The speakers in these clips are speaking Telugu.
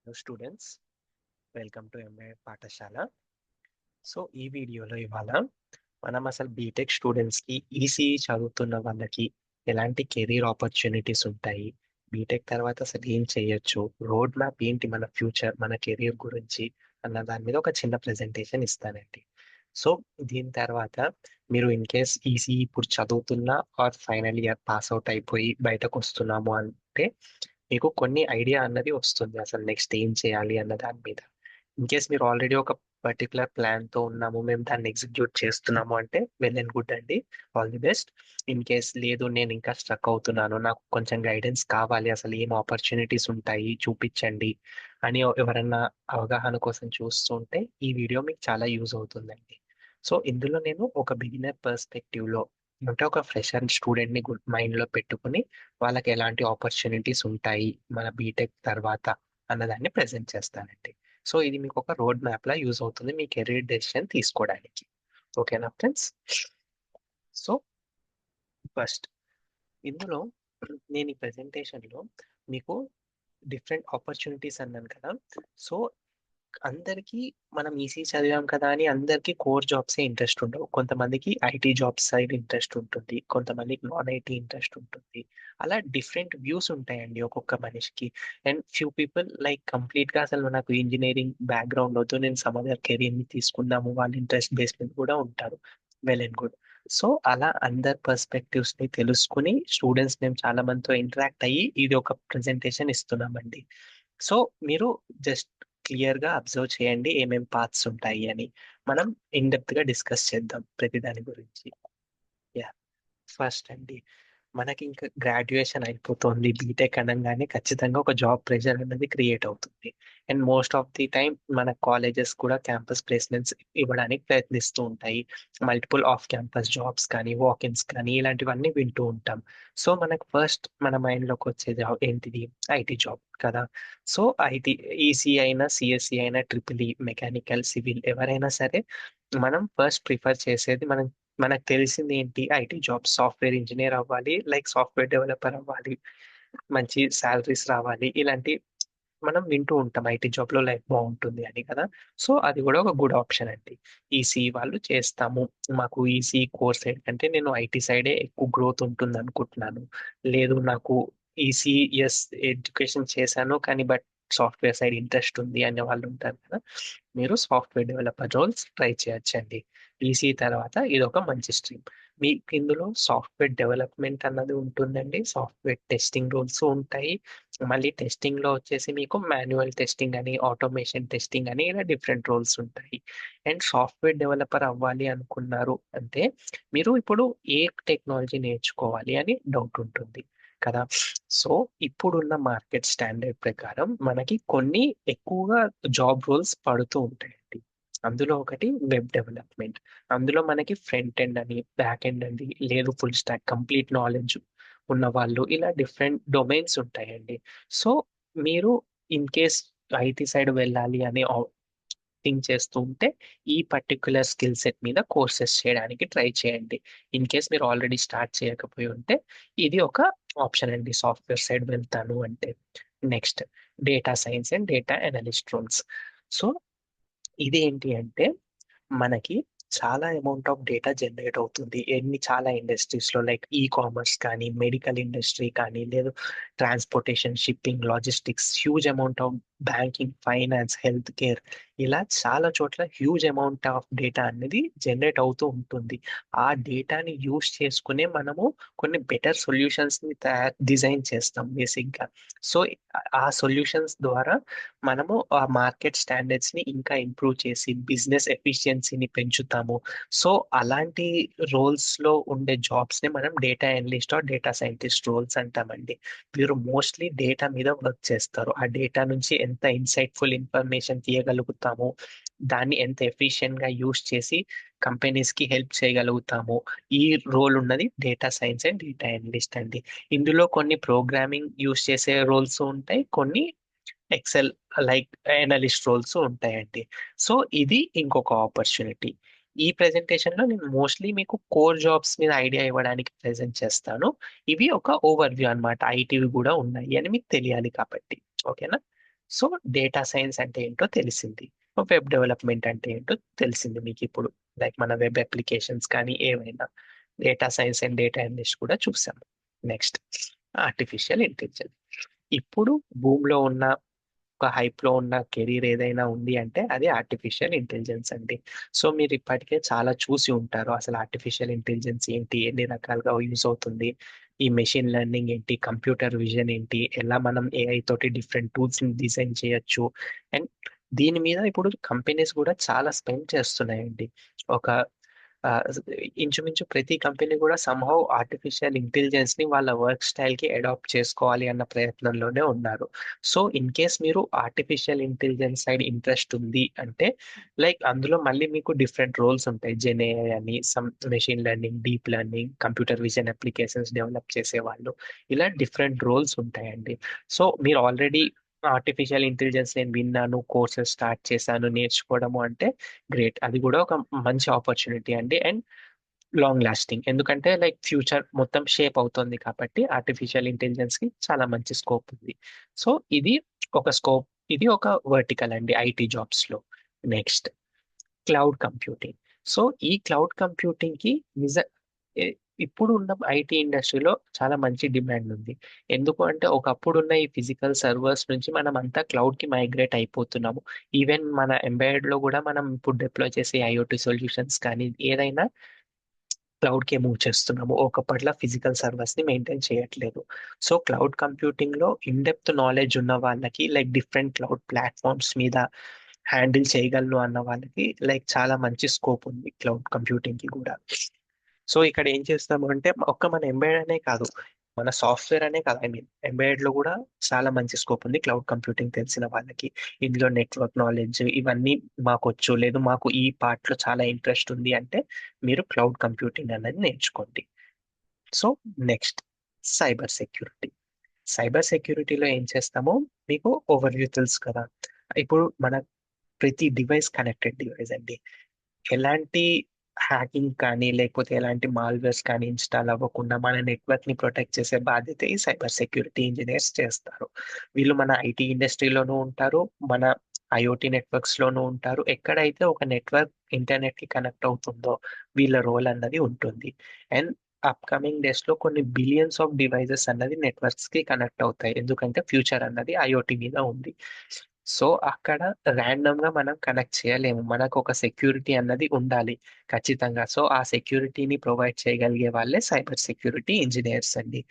Hello students, welcome to MA పాఠశాల. సో ఈ వీడియోలో ఇవాళ మనం అసలు బీటెక్ స్టూడెంట్స్కి ఈసీఈ చదువుతున్న వాళ్ళకి ఎలాంటి కెరీర్ ఆపర్చునిటీస్ ఉంటాయి, బీటెక్ తర్వాత అసలు ఏం చేయొచ్చు, రోడ్ మ్యాప్ ఏంటి మన ఫ్యూచర్ మన కెరీర్ గురించి అన్న దాని మీద ఒక చిన్న ప్రెజెంటేషన్ ఇస్తానండి. సో దీని తర్వాత మీరు ఇన్ కేస్ ఈసీఈ ఇప్పుడు చదువుతున్నా or final year pass out అయిపోయి బయటకు వస్తున్నాము అంటే మీకు కొన్ని ఐడియా అన్నది వస్తుంది అసలు నెక్స్ట్ ఏం చేయాలి అన్న దాని మీద. ఇన్ కేస్ మీరు ఆల్రెడీ ఒక పర్టికులర్ ప్లాన్ తో ఉన్నాము, మేము దాన్ని ఎగ్జిక్యూట్ చేస్తున్నాము అంటే వెల్ అండ్ గుడ్ అండి, all the best. In case లేదు నేను ఇంకా స్ట్రక్ అవుతున్నాను, నాకు కొంచెం గైడెన్స్ కావాలి, అసలు ఏం ఆపర్చునిటీస్ ఉంటాయి చూపించండి అని ఎవరన్నా అవగాహన కోసం చూస్తుంటే ఈ వీడియో మీకు చాలా యూజ్ అవుతుందండి. సో ఇందులో నేను ఒక బిగినర్ పర్స్పెక్టివ్ లో, అంటే ఒక ఫ్రెషర్ స్టూడెంట్ ని మైండ్ లో పెట్టుకుని వాళ్ళకి ఎలాంటి ఆపర్చునిటీస్ ఉంటాయి మన బీటెక్ తర్వాత అన్నదాన్ని ప్రెజెంట్ చేస్తానండి. సో ఇది మీకు ఒక రోడ్ మ్యాప్ లా యూజ్ అవుతుంది మీ కెరీర్ డెసిషన్ తీసుకోవడానికి. ఓకేనా ఫ్రెండ్స్? సో ఫస్ట్ ఇందులో నేను ఈ ప్రెజెంటేషన్లో మీకు డిఫరెంట్ ఆపర్చునిటీస్ అన్నాను కదా. సో అందరికీ మనం ఈసీ చదివాం కదా అని అందరికీ కోర్ జాబ్సే ఇంట్రెస్ట్ ఉండవు. కొంతమందికి ఐటీ జాబ్స్ సైడ్ ఇంట్రెస్ట్ ఉంటుంది, కొంతమందికి నాన్ ఐటీ ఇంట్రెస్ట్ ఉంటుంది. అలా డిఫరెంట్ వ్యూస్ ఉంటాయండి ఒక్కొక్క మనిషికి. And few people like complete గా అసలు నాకు ఇంజనీరింగ్ బ్యాక్గ్రౌండ్ వద్దు, నేను సమ్ అదర్ కెరీర్ ని తీసుకుందాము, వాళ్ళ ఇంట్రెస్ట్ బేస్ మీద కూడా ఉంటారు. Well and good. సో అలా అందర్ పర్స్పెక్టివ్స్ ని తెలుసుకుని స్టూడెంట్స్ మేము చాలా మందితో ఇంటరాక్ట్ అయ్యి ఇది ఒక ప్రెజెంటేషన్ ఇస్తున్నామండి. సో మీరు జస్ట్ క్లియర్ గా అబ్జర్వ్ చేయండి ఏమేం పార్ట్స్ ఉంటాయి అని. మనం ఇన్ డెప్త్ గా డిస్కస్ చేద్దాం ప్రతి దాని గురించి. యా, ఫస్ట్ అండి, మనకి ఇంకా గ్రాడ్యుయేషన్ అయిపోతుంది, బీటెక్ అనగానే ఖచ్చితంగా ఒక జాబ్ ప్రెషర్ అనేది క్రియేట్ అవుతుంది. And most of the time మన కాలేజెస్ కూడా క్యాంపస్ ప్లేస్మెంట్స్ ఇవ్వడానికి ప్రయత్నిస్తూ ఉంటాయి. మల్టిపుల్ ఆఫ్ క్యాంపస్ జాబ్స్ కానీ వాకిన్స్ కానీ ఇలాంటివన్నీ వింటూ ఉంటాం. సో మనకు ఫస్ట్ మన మైండ్లోకి వచ్చే జాబ్ ఏంటిది? ఐటీ జాబ్ కదా. సో ఐటీ, ఈసీ అయినా సిఎస్సి అయినా ట్రిపుల్ ఈ మెకానికల్ సివిల్ ఎవరైనా సరే మనం ఫస్ట్ ప్రిఫర్ చేసేది, మనకు తెలిసింది ఏంటి? ఐటీ జాబ్, సాఫ్ట్వేర్ ఇంజనీర్ అవ్వాలి, లైక్ సాఫ్ట్వేర్ డెవలపర్ అవ్వాలి, మంచి శాలరీస్ రావాలి, ఇలాంటి మనం వింటూ ఉంటాం ఐటీ జాబ్ లో లైఫ్ బాగుంటుంది అని కదా. సో అది కూడా ఒక గుడ్ ఆప్షన్ అండి. ఈసీ వాళ్ళు చేస్తాము, మాకు ఈసీ కోర్స్ ఏంటంటే నేను ఐటీ సైడే ఎక్కువ గ్రోత్ ఉంటుంది అనుకుంటున్నాను, లేదు నాకు ఈసీఎస్ ఎడ్యుకేషన్ చేశాను కానీ బట్ సాఫ్ట్వేర్ సైడ్ ఇంట్రెస్ట్ ఉంది అనే వాళ్ళు ఉంటారు కదా. మీరు సాఫ్ట్వేర్ డెవలపర్ రోల్స్ ట్రై చేయొచ్చండి. ఈసీ తర్వాత ఇది ఒక మంచి స్ట్రీమ్. మీకు ఇందులో సాఫ్ట్వేర్ డెవలప్మెంట్ అన్నది ఉంటుందండి, సాఫ్ట్వేర్ టెస్టింగ్ రోల్స్ ఉంటాయి. మళ్ళీ టెస్టింగ్ లో వచ్చేసి మీకు మాన్యువల్ టెస్టింగ్ అని, ఆటోమేషన్ టెస్టింగ్ అని ఇలా డిఫరెంట్ రోల్స్ ఉంటాయి. అండ్ సాఫ్ట్వేర్ డెవలపర్ అవ్వాలి అనుకున్నారు అంటే మీరు ఇప్పుడు ఏ టెక్నాలజీ నేర్చుకోవాలి అని డౌట్ ఉంటుంది కదా. సో ఇప్పుడున్న మార్కెట్ స్టాండర్డ్ ప్రకారం మనకి కొన్ని ఎక్కువగా జాబ్ రోల్స్ పడుతూ ఉంటాయండి. అందులో ఒకటి వెబ్ డెవలప్మెంట్. అందులో మనకి ఫ్రంట్ ఎండ్ అని, బ్యాక్ ఎండ్ అని, లేదు ఫుల్ స్టాక్ కంప్లీట్ నాలెడ్జ్ ఉన్న వాళ్ళు, ఇలా డిఫరెంట్ డొమైన్స్ ఉంటాయండి. సో మీరు ఇన్ కేస్ ఐటీ సైడ్ వెళ్ళాలి అని థింక్ చేస్తూ ఉంటే ఈ పర్టిక్యులర్ స్కిల్ సెట్ మీద కోర్సెస్ చేయడానికి ట్రై చేయండి. ఇన్ కేస్ మీరు ఆల్రెడీ స్టార్ట్ చేయకపోయి ఉంటే ఇది ఒక ఆప్షన్ అండి, సాఫ్ట్వేర్ సైడ్ వెళ్తాను అంటే. Next, data science and data analyst roles. So ఇది ఏంటి అంటే మనకి చాలా అమౌంట్ ఆఫ్ డేటా జనరేట్ అవుతుంది చాలా ఇండస్ట్రీస్ లో, లైక్ ఈ కామర్స్ కానీ, మెడికల్ ఇండస్ట్రీ కానీ, లేదు transportation, shipping, logistics, huge amount of banking, finance, health care, ఇలా చాలా చోట్ల హ్యూజ్ అమౌంట్ ఆఫ్ డేటా అనేది జనరేట్ అవుతూ ఉంటుంది. ఆ డేటాని యూస్ చేసుకునే మనము కొన్ని బెటర్ సొల్యూషన్స్ ని డిజైన్ చేస్తాం బేసిక్ గా. సో ఆ సొల్యూషన్స్ ద్వారా మనము ఆ మార్కెట్ స్టాండర్డ్స్ ని ఇంకా ఇంప్రూవ్ చేసి బిజినెస్ ఎఫిషియన్సీని పెంచుతాము. సో అలాంటి రోల్స్ లో ఉండే జాబ్స్ ని మనం data analyst or data scientist roles అంటామండి. మీరు మోస్ట్లీ డేటా మీద వర్క్ చేస్తారు, ఆ డేటా నుంచి ఎంత ఇన్సైట్ఫుల్ ఇన్ఫర్మేషన్ తీయగలుగుతాము, దాన్ని ఎంత ఎఫిషియెంట్ గా యూస్ చేసి కంపెనీస్ కి హెల్ప్ చేయగలుగుతాము. ఈ రోల్ ఉన్నది data science and data analyst అండి. ఇందులో కొన్ని ప్రోగ్రామింగ్ యూస్ చేసే రోల్స్ ఉంటాయి, కొన్ని ఎక్సెల్ లైక్ అనలిస్ట్ రోల్స్ ఉంటాయండి. సో ఇది ఇంకొక ఆపర్చునిటీ. ఈ ప్రెజెంటేషన్ లో నేను మోస్ట్లీ మీకు కోర్ జాబ్స్ మీద ఐడియా ఇవ్వడానికి ప్రెజెంట్ చేస్తాను. ఇవి ఒక ఓవర్ వ్యూ అనమాట, ఐటీవి కూడా ఉన్నాయి అని మీకు తెలియాలి కాబట్టి. ఓకేనా? సో డేటా సైన్స్ అంటే ఏంటో తెలిసింది, వెబ్ డెవలప్మెంట్ అంటే ఏంటో తెలిసింది మీకు ఇప్పుడు. లైక్ మన వెబ్ అప్లికేషన్స్ కానీ ఏవైనా, data science and data analyst కూడా చూసాము. Next artificial intelligence. ఇప్పుడు భూమిలో ఉన్న ఒక హైప్ లో ఉన్న కెరీర్ ఏదైనా ఉంది అంటే అది ఆర్టిఫిషియల్ ఇంటెలిజెన్స్ అండి. సో మీరు ఇప్పటికే చాలా చూసి ఉంటారు అసలు ఆర్టిఫిషియల్ ఇంటెలిజెన్స్ ఏంటి, ఎన్ని రకాలుగా యూస్ అవుతుంది, ఈ మెషిన్ లెర్నింగ్ ఏంటి, కంప్యూటర్ విజన్ ఏంటి, ఎలా మనం ఏఐ తోటి డిఫరెంట్ టూల్స్ ని డిజైన్ చేయొచ్చు. అండ్ దీని మీద ఇప్పుడు కంపెనీస్ కూడా చాలా స్పెండ్ చేస్తున్నాయండి. ఒక ఆ, ఇంచుమించు ప్రతి కంపెనీ కూడా సంహౌ ఆర్టిఫిషియల్ ఇంటెలిజెన్స్ ని వాళ్ళ వర్క్ స్టైల్ కి అడాప్ట్ చేసుకోవాలి అన్న ప్రయత్నంలోనే ఉన్నారు. సో ఇన్ కేస్ మీరు ఆర్టిఫిషియల్ ఇంటెలిజెన్స్ సైడ్ ఇంట్రెస్ట్ ఉంది అంటే, లైక్ అందులో మళ్ళీ మీకు డిఫరెంట్ రోల్స్ ఉంటాయి. జెన్ ఏఐ అని, some machine learning, deep learning, computer vision applications develop చేసే వాళ్ళు, ఇలా డిఫరెంట్ రోల్స్ ఉంటాయండి. సో మీరు ఆల్రెడీ ఆర్టిఫిషియల్ ఇంటెలిజెన్స్ నేను విన్నాను, కోర్సెస్ స్టార్ట్ చేశాను నేర్చుకోవడము అంటే గ్రేట్. అది కూడా ఒక మంచి ఆపర్చునిటీ అండి. అండ్ లాంగ్ లాస్టింగ్, ఎందుకంటే లైక్ ఫ్యూచర్ మొత్తం షేప్ అవుతుంది కాబట్టి ఆర్టిఫిషియల్ ఇంటెలిజెన్స్ కి చాలా మంచి స్కోప్ ఉంది. సో ఇది ఒక స్కోప్, ఇది ఒక వర్టికల్ అండి ఐటీ జాబ్స్ లో. Next cloud computing. సో ఈ క్లౌడ్ కంప్యూటింగ్ కి నిజ ఏ- ఇప్పుడు ఉన్న ఐటీ ఇండస్ట్రీలో చాలా మంచి డిమాండ్ ఉంది. ఎందుకు అంటే ఒకప్పుడు ఉన్న ఈ ఫిజికల్ సర్వర్స్ నుంచి మనం అంతా క్లౌడ్ కి మైగ్రేట్ అయిపోతున్నాము. ఈవెన్ మన ఎంబెడెడ్ లో కూడా మనం ఇప్పుడు డిప్లాయ్ చేసే ఐఓటీ సొల్యూషన్స్ కానీ ఏదైనా క్లౌడ్ కి మూవ్ చేస్తున్నాము. ఒకప్పట్ల ఫిజికల్ సర్వర్స్ ని మెయింటైన్ చేయట్లేదు. సో క్లౌడ్ కంప్యూటింగ్ లో ఇన్ డెప్త్ నాలెడ్జ్ ఉన్న వాళ్ళకి, లైక్ డిఫరెంట్ క్లౌడ్ ప్లాట్ఫామ్స్ మీద హ్యాండిల్ చేయగలను అన్న వాళ్ళకి లైక్ చాలా మంచి స్కోప్ ఉంది క్లౌడ్ కంప్యూటింగ్ కి కూడా. సో ఇక్కడ ఏం చేస్తాము అంటే ఒక్క మన ఎంబెడెడ్ అనే కాదు, మన సాఫ్ట్వేర్ అనే కాదు, ఐ మీన్ ఎంబెడెడ్ లో కూడా చాలా మంచి స్కోప్ ఉంది క్లౌడ్ కంప్యూటింగ్ తెలిసిన వాళ్ళకి. ఇందులో నెట్వర్క్ నాలెడ్జ్ ఇవన్నీ మాకు వచ్చు, లేదు మాకు ఈ పార్ట్ లో చాలా ఇంట్రెస్ట్ ఉంది అంటే మీరు క్లౌడ్ కంప్యూటింగ్ అనేది నేర్చుకోండి. So next cyber security. Cyber సెక్యూరిటీలో ఏం చేస్తామో మీకు ఓవర్వ్యూ తెలుసు కదా. ఇప్పుడు మన ప్రతి డివైస్ కనెక్టెడ్ డివైస్ అండి. ఎలాంటి హ్యాకింగ్ కానీ లేకపోతే ఎలాంటి మాల్వేర్స్ కానీ ఇన్స్టాల్ అవ్వకుండా మన నెట్వర్క్ ని ప్రొటెక్ట్ చేసే బాధ్యత ఈ సైబర్ సెక్యూరిటీ ఇంజనీర్స్ చేస్తారు. వీళ్ళు మన ఐటీ ఇండస్ట్రీలోనూ ఉంటారు, మన ఐఓటీ నెట్వర్క్స్ లోనూ ఉంటారు. ఎక్కడైతే ఒక నెట్వర్క్ ఇంటర్నెట్ కి కనెక్ట్ అవుతుందో వీళ్ళ రోల్ అన్నది ఉంటుంది. అండ్ అప్కమింగ్ డేస్ లో కొన్ని బిలియన్స్ ఆఫ్ డివైజెస్ అన్నది నెట్వర్క్స్ కి కనెక్ట్ అవుతాయి, ఎందుకంటే ఫ్యూచర్ అన్నది ఐఓటీ మీద ఉంది. సో అక్కడ ర్యాండమ్ గా మనం కనెక్ట్ చేయలేము, మనకు ఒక సెక్యూరిటీ అన్నది ఉండాలి ఖచ్చితంగా. సో ఆ సెక్యూరిటీని ప్రొవైడ్ చేయగలిగే వాళ్ళే సైబర్ సెక్యూరిటీ ఇంజనీర్స్ అండి.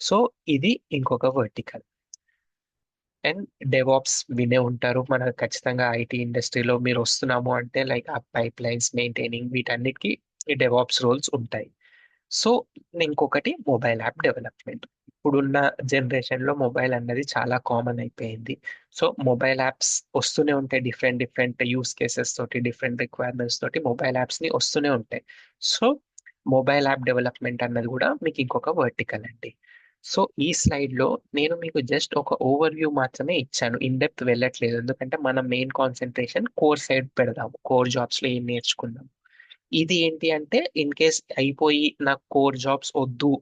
సో ఇది ఇంకొక వర్టికల్. అండ్ డెవాప్స్ వినే ఉంటారు మన ఖచ్చితంగా ఐటీ ఇండస్ట్రీలో మీరు వస్తున్నాము అంటే లైక్ ఆ పైప్ లైన్స్ మెయింటైనింగ్ వీటన్నిటికీ ఈ డెవాప్స్ రోల్స్ ఉంటాయి. సో ఇంకొకటి మొబైల్ యాప్ డెవలప్మెంట్. ఇప్పుడున్న జనరేషన్ లో మొబైల్ అన్నది చాలా కామన్ అయిపోయింది. సో మొబైల్ యాప్స్ వస్తూనే ఉంటాయి, డిఫరెంట్ డిఫరెంట్ యూస్ కేసెస్ తోటి, డిఫరెంట్ రిక్వైర్మెంట్స్ తోటి మొబైల్ యాప్స్ ని వస్తూనే ఉంటాయి. సో మొబైల్ యాప్ డెవలప్మెంట్ అన్నది కూడా మీకు ఇంకొక వర్టికల్ అండి. సో ఈ స్లైడ్ లో నేను మీకు జస్ట్ ఒక ఓవర్ వ్యూ మాత్రమే ఇచ్చాను, ఇన్ డెప్త్ వెళ్ళట్లేదు, ఎందుకంటే మనం మెయిన్ కాన్సన్ట్రేషన్ కోర్ సైడ్ పెడదాము, కోర్ జాబ్స్ లో ఏం నేర్చుకుందాం. ఇది ఏంటి అంటే ఇన్ కేస్ అయిపోయి నాకు కోర్ జాబ్స్ వద్దు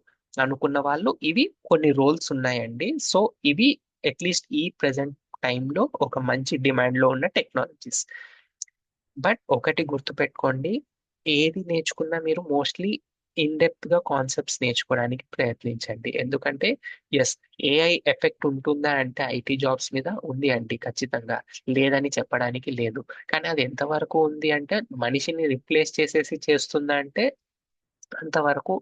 అనుకున్న వాళ్ళు ఇవి కొన్ని రోల్స్ ఉన్నాయండి. సో ఇవి అట్లీస్ట్ ఈ ప్రెసెంట్ టైంలో ఒక మంచి డిమాండ్ లో ఉన్న టెక్నాలజీస్. బట్ ఒకటి గుర్తుపెట్టుకోండి, ఏది నేర్చుకున్నా మీరు మోస్ట్లీ ఇన్ డెప్త్ గా కాన్సెప్ట్స్ నేర్చుకోవడానికి ప్రయత్నించండి. ఎందుకంటే ఎస్, ఏఐ ఎఫెక్ట్ ఉంటుందా అంటే ఐటీ జాబ్స్ మీద ఉంది అండి ఖచ్చితంగా, లేదని చెప్పడానికి లేదు. కానీ అది ఎంతవరకు ఉంది అంటే మనిషిని రిప్లేస్ చేసేసి చేస్తుందా అంటే అంతవరకు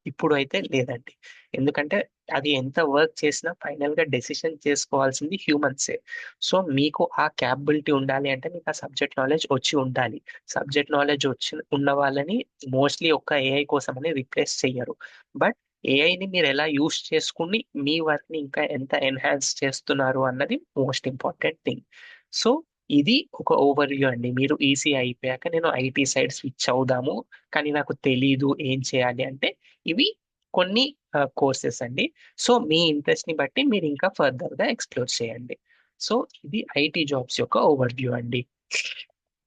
ఇప్పుడు అయితే లేదండి. ఎందుకంటే అది ఎంత వర్క్ చేసినా ఫైనల్ గా డెసిషన్ చేసుకోవాల్సింది హ్యూమన్సే. సో మీకు ఆ క్యాపబిలిటీ ఉండాలి అంటే మీకు ఆ సబ్జెక్ట్ నాలెడ్జ్ వచ్చి ఉండాలి. సబ్జెక్ట్ నాలెడ్జ్ వచ్చి ఉన్న వాళ్ళని మోస్ట్లీ ఒక్క ఏఐ కోసం అని రిప్లేస్ చెయ్యరు. బట్ ఏఐని మీరు ఎలా యూస్ చేసుకుని మీ వర్క్ ని ఇంకా ఎంత ఎన్హాన్స్ చేస్తున్నారు అన్నది మోస్ట్ ఇంపార్టెంట్ థింగ్. సో ఇది ఒక ఓవర్ వ్యూ అండి. మీరు ఈసీ అయిపోయాక నేను ఐటీ సైడ్ స్విచ్ అవుదాము కానీ నాకు తెలీదు ఏం చేయాలి అంటే ఇవి కొన్ని కోర్సెస్ అండి. సో మీ ఇంట్రెస్ట్ ని బట్టి మీరు ఇంకా ఫర్దర్ గా ఎక్స్ప్లోర్ చేయండి. సో ఇది ఐటీ జాబ్స్ యొక్క ఓవర్ వ్యూ అండి.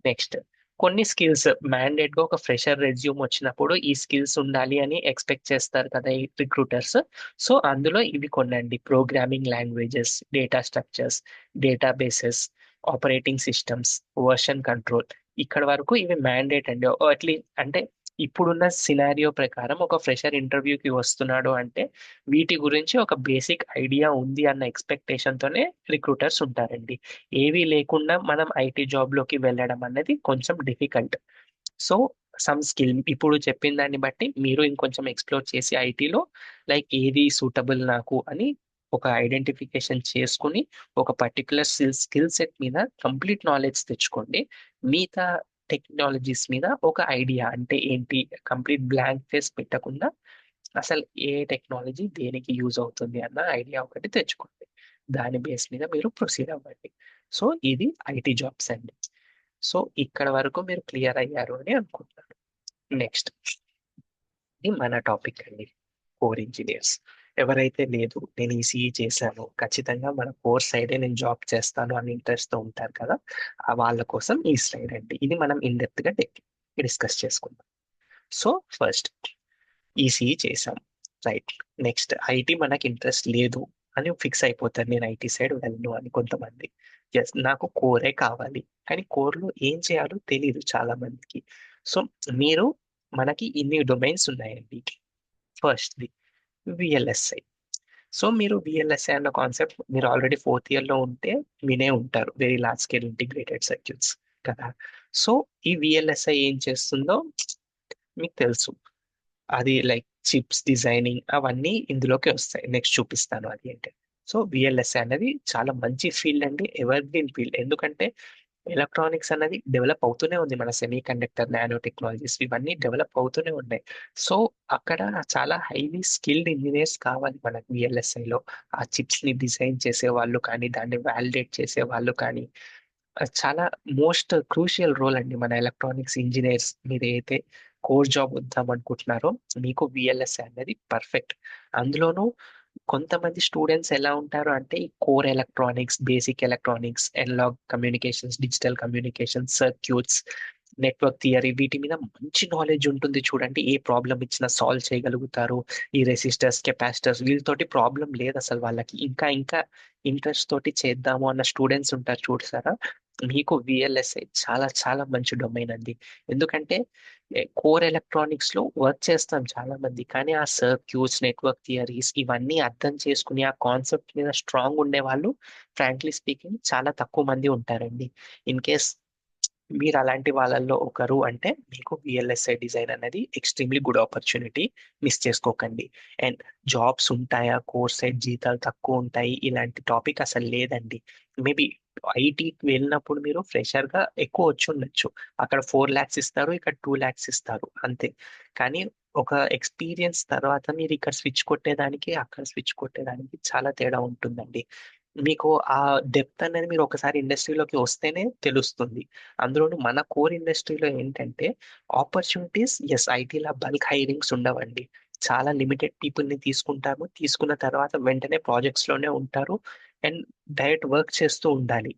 నెక్స్ట్ కొన్ని స్కిల్స్ మ్యాండేట్ గా ఒక ఫ్రెషర్ రెజ్యూమ్ వచ్చినప్పుడు ఈ స్కిల్స్ ఉండాలి అని ఎక్స్పెక్ట్ చేస్తారు కదా ఈ రిక్రూటర్స్. సో అందులో ఇవి కొనండి: programming languages, data structures, databases, operating systems, version control. ఇక్కడ వరకు ఇవి మ్యాండేట్ అండి. అట్లీస్ట్ అంటే ఇప్పుడున్న సినారియో ప్రకారం ఒక ఫ్రెషర్ ఇంటర్వ్యూకి వస్తున్నాడు అంటే వీటి గురించి ఒక బేసిక్ ఐడియా ఉంది అన్న ఎక్స్పెక్టేషన్ తోనే రిక్రూటర్స్ ఉంటారండి. ఏవీ లేకుండా మనం ఐటీ జాబ్ లోకి వెళ్ళడం అనేది కొంచెం డిఫికల్ట్. సో సమ్ స్కిల్ ఇప్పుడు చెప్పిన దాన్ని బట్టి మీరు ఇంకొంచెం ఎక్స్ప్లోర్ చేసి ఐటీలో లైక్ ఏది సూటబుల్ నాకు అని ఒక ఐడెంటిఫికేషన్ చేసుకుని ఒక పర్టికులర్ స్కిల్ సెట్ మీద కంప్లీట్ నాలెడ్జ్ తెచ్చుకోండి. మిగతా టెక్నాలజీస్ మీద ఒక ఐడియా అంటే ఏంటి, కంప్లీట్ బ్లాంక్ ఫేస్ పెట్టకుండా అసలు ఏ టెక్నాలజీ దేనికి యూజ్ అవుతుంది అన్న ఐడియా ఒకటి తెచ్చుకోండి. దాని బేస్ మీద మీరు ప్రొసీడ్ అవ్వండి. సో ఇది ఐటీ జాబ్స్ అండి. సో ఇక్కడ వరకు మీరు క్లియర్ అయ్యారు అని అనుకుంటున్నాను. నెక్స్ట్ ఇది మన టాపిక్ అండి, కోర్ ఇంజనీర్స్. ఎవరైతే లేదు నేను ఈసీఈ చేశాను, ఖచ్చితంగా మన కోర్ సైడే నేను జాబ్ చేస్తాను అని ఇంట్రెస్ట్ తో ఉంటారు కదా, ఆ వాళ్ళ కోసం ఈ స్లైడ్ అండి. ఇది మనం ఇన్ డెప్త్ గా డిస్కస్ చేసుకుందాం. సో ఫస్ట్ ఈసీఈ చేసాం, రైట్. నెక్స్ట్ ఐటీ మనకి ఇంట్రెస్ట్ లేదు అని ఫిక్స్ అయిపోతారు, నేను ఐటీ సైడ్ వెళ్ళను అని కొంతమంది. ఎస్, నాకు కోరే కావాలి, కానీ కోర్లో ఏం చేయాలో తెలియదు చాలా మందికి. సో మీరు, మనకి ఇన్ని డొమైన్స్ ఉన్నాయండి. ఫస్ట్ది విఎల్ఎస్ఐ. సో మీరు విఎల్ఎస్ఐ అన్న కాన్సెప్ట్ మీరు ఆల్రెడీ ఫోర్త్ ఇయర్ లో ఉంటే వినే ఉంటారు, very large scale integrated circuits కదా. సో ఈ విఎల్ఎస్ఐ ఏం చేస్తుందో మీకు తెలుసు. అది లైక్ చిప్స్ డిజైనింగ్ అవన్నీ ఇందులోకి వస్తాయి. నెక్స్ట్ చూపిస్తాను అది ఏంటి. సో విఎల్ఎస్ఐ అనేది చాలా మంచి ఫీల్డ్ అండి, ఎవర్ గ్రీన్ ఫీల్డ్. ఎందుకంటే ఎలక్ట్రానిక్స్ అనేది డెవలప్ అవుతూనే ఉంది, మన సెమీ కండక్టర్, నానో టెక్నాలజీస్ ఇవన్నీ డెవలప్ అవుతూనే ఉన్నాయి. సో అక్కడ చాలా హైలీ స్కిల్డ్ ఇంజనీర్స్ కావాలి మనకి VLSI లో. ఆ చిప్స్ ని డిజైన్ చేసే వాళ్ళు కానీ, దాన్ని వ్యాలిడేట్ చేసే వాళ్ళు కానీ, అది చాలా మోస్ట్ క్రూషియల్ రోల్ అండి మన ఎలక్ట్రానిక్స్ ఇంజనీర్స్. మీరు అయితే కోర్ జాబ్ వద్దాం అనుకుంటున్నారో మీకు విఎల్ఎస్ఐ అనేది పర్ఫెక్ట్. అందులోనూ కొంతమంది స్టూడెంట్స్ ఎలా ఉంటారు అంటే ఈ core electronics, basic electronics, analogue communications, digital communications, circuits, network theory వీటి మీద మంచి నాలెడ్జ్ ఉంటుంది చూడండి. ఏ ప్రాబ్లం ఇచ్చినా సాల్వ్ చేయగలుగుతారు. ఈ రెసిస్టర్స్, కెపాసిటర్స్ వీళ్ళతోటి ప్రాబ్లం లేదు అసలు వాళ్ళకి. ఇంకా ఇంకా ఇంట్రెస్ట్ తోటి చేద్దాము అన్న స్టూడెంట్స్ ఉంటారు చూసారా, మీకు విఎల్ఎస్ఐ చాలా చాలా మంచి డొమైన్ అండి. ఎందుకంటే కోర్ ఎలక్ట్రానిక్స్ లో వర్క్ చేస్తాం చాలా మంది, కానీ ఆ సర్క్యూట్స్, నెట్వర్క్ థియరీస్ ఇవన్నీ అర్థం చేసుకుని ఆ కాన్సెప్ట్ మీద స్ట్రాంగ్ ఉండే వాళ్ళు ఫ్రాంక్లీ స్పీకింగ్ చాలా తక్కువ మంది ఉంటారండి. ఇన్ కేస్ మీరు అలాంటి వాళ్ళల్లో ఒకరు అంటే మీకు విఎల్ఎస్ఐ డిజైన్ అనేది ఎక్స్ట్రీమ్లీ గుడ్ ఆపర్చునిటీ, మిస్ చేసుకోకండి. అండ్ జాబ్స్ ఉంటాయా, కోర్స్ సైడ్ జీతాలు తక్కువ ఉంటాయి, ఇలాంటి టాపిక్ అసలు లేదండి. మేబీ ఐటీకి వెళ్ళినప్పుడు మీరు ఫ్రెషర్ గా ఎక్కువ వచ్చి ఉండొచ్చు, అక్కడ 4 lakhs ఇస్తారు, ఇక్కడ 2 lakhs ఇస్తారు అంతే. కానీ ఒక ఎక్స్పీరియన్స్ తర్వాత మీరు ఇక్కడ స్విచ్ కొట్టేదానికి అక్కడ స్విచ్ కొట్టేదానికి చాలా తేడా ఉంటుందండి. మీకు ఆ డెప్త్ అనేది మీరు ఒకసారి ఇండస్ట్రీలోకి వస్తేనే తెలుస్తుంది. అందులోనూ మన కోర్ ఇండస్ట్రీలో ఏంటంటే ఆపర్చునిటీస్, ఎస్ ఐటీలో బల్క్ హైరింగ్స్ ఉండవండి. చాలా లిమిటెడ్ పీపుల్ ని తీసుకుంటాము, తీసుకున్న తర్వాత వెంటనే ప్రాజెక్ట్స్ లోనే ఉంటారు అండ్ డైరెక్ట్ వర్క్ చేస్తూ ఉండాలి.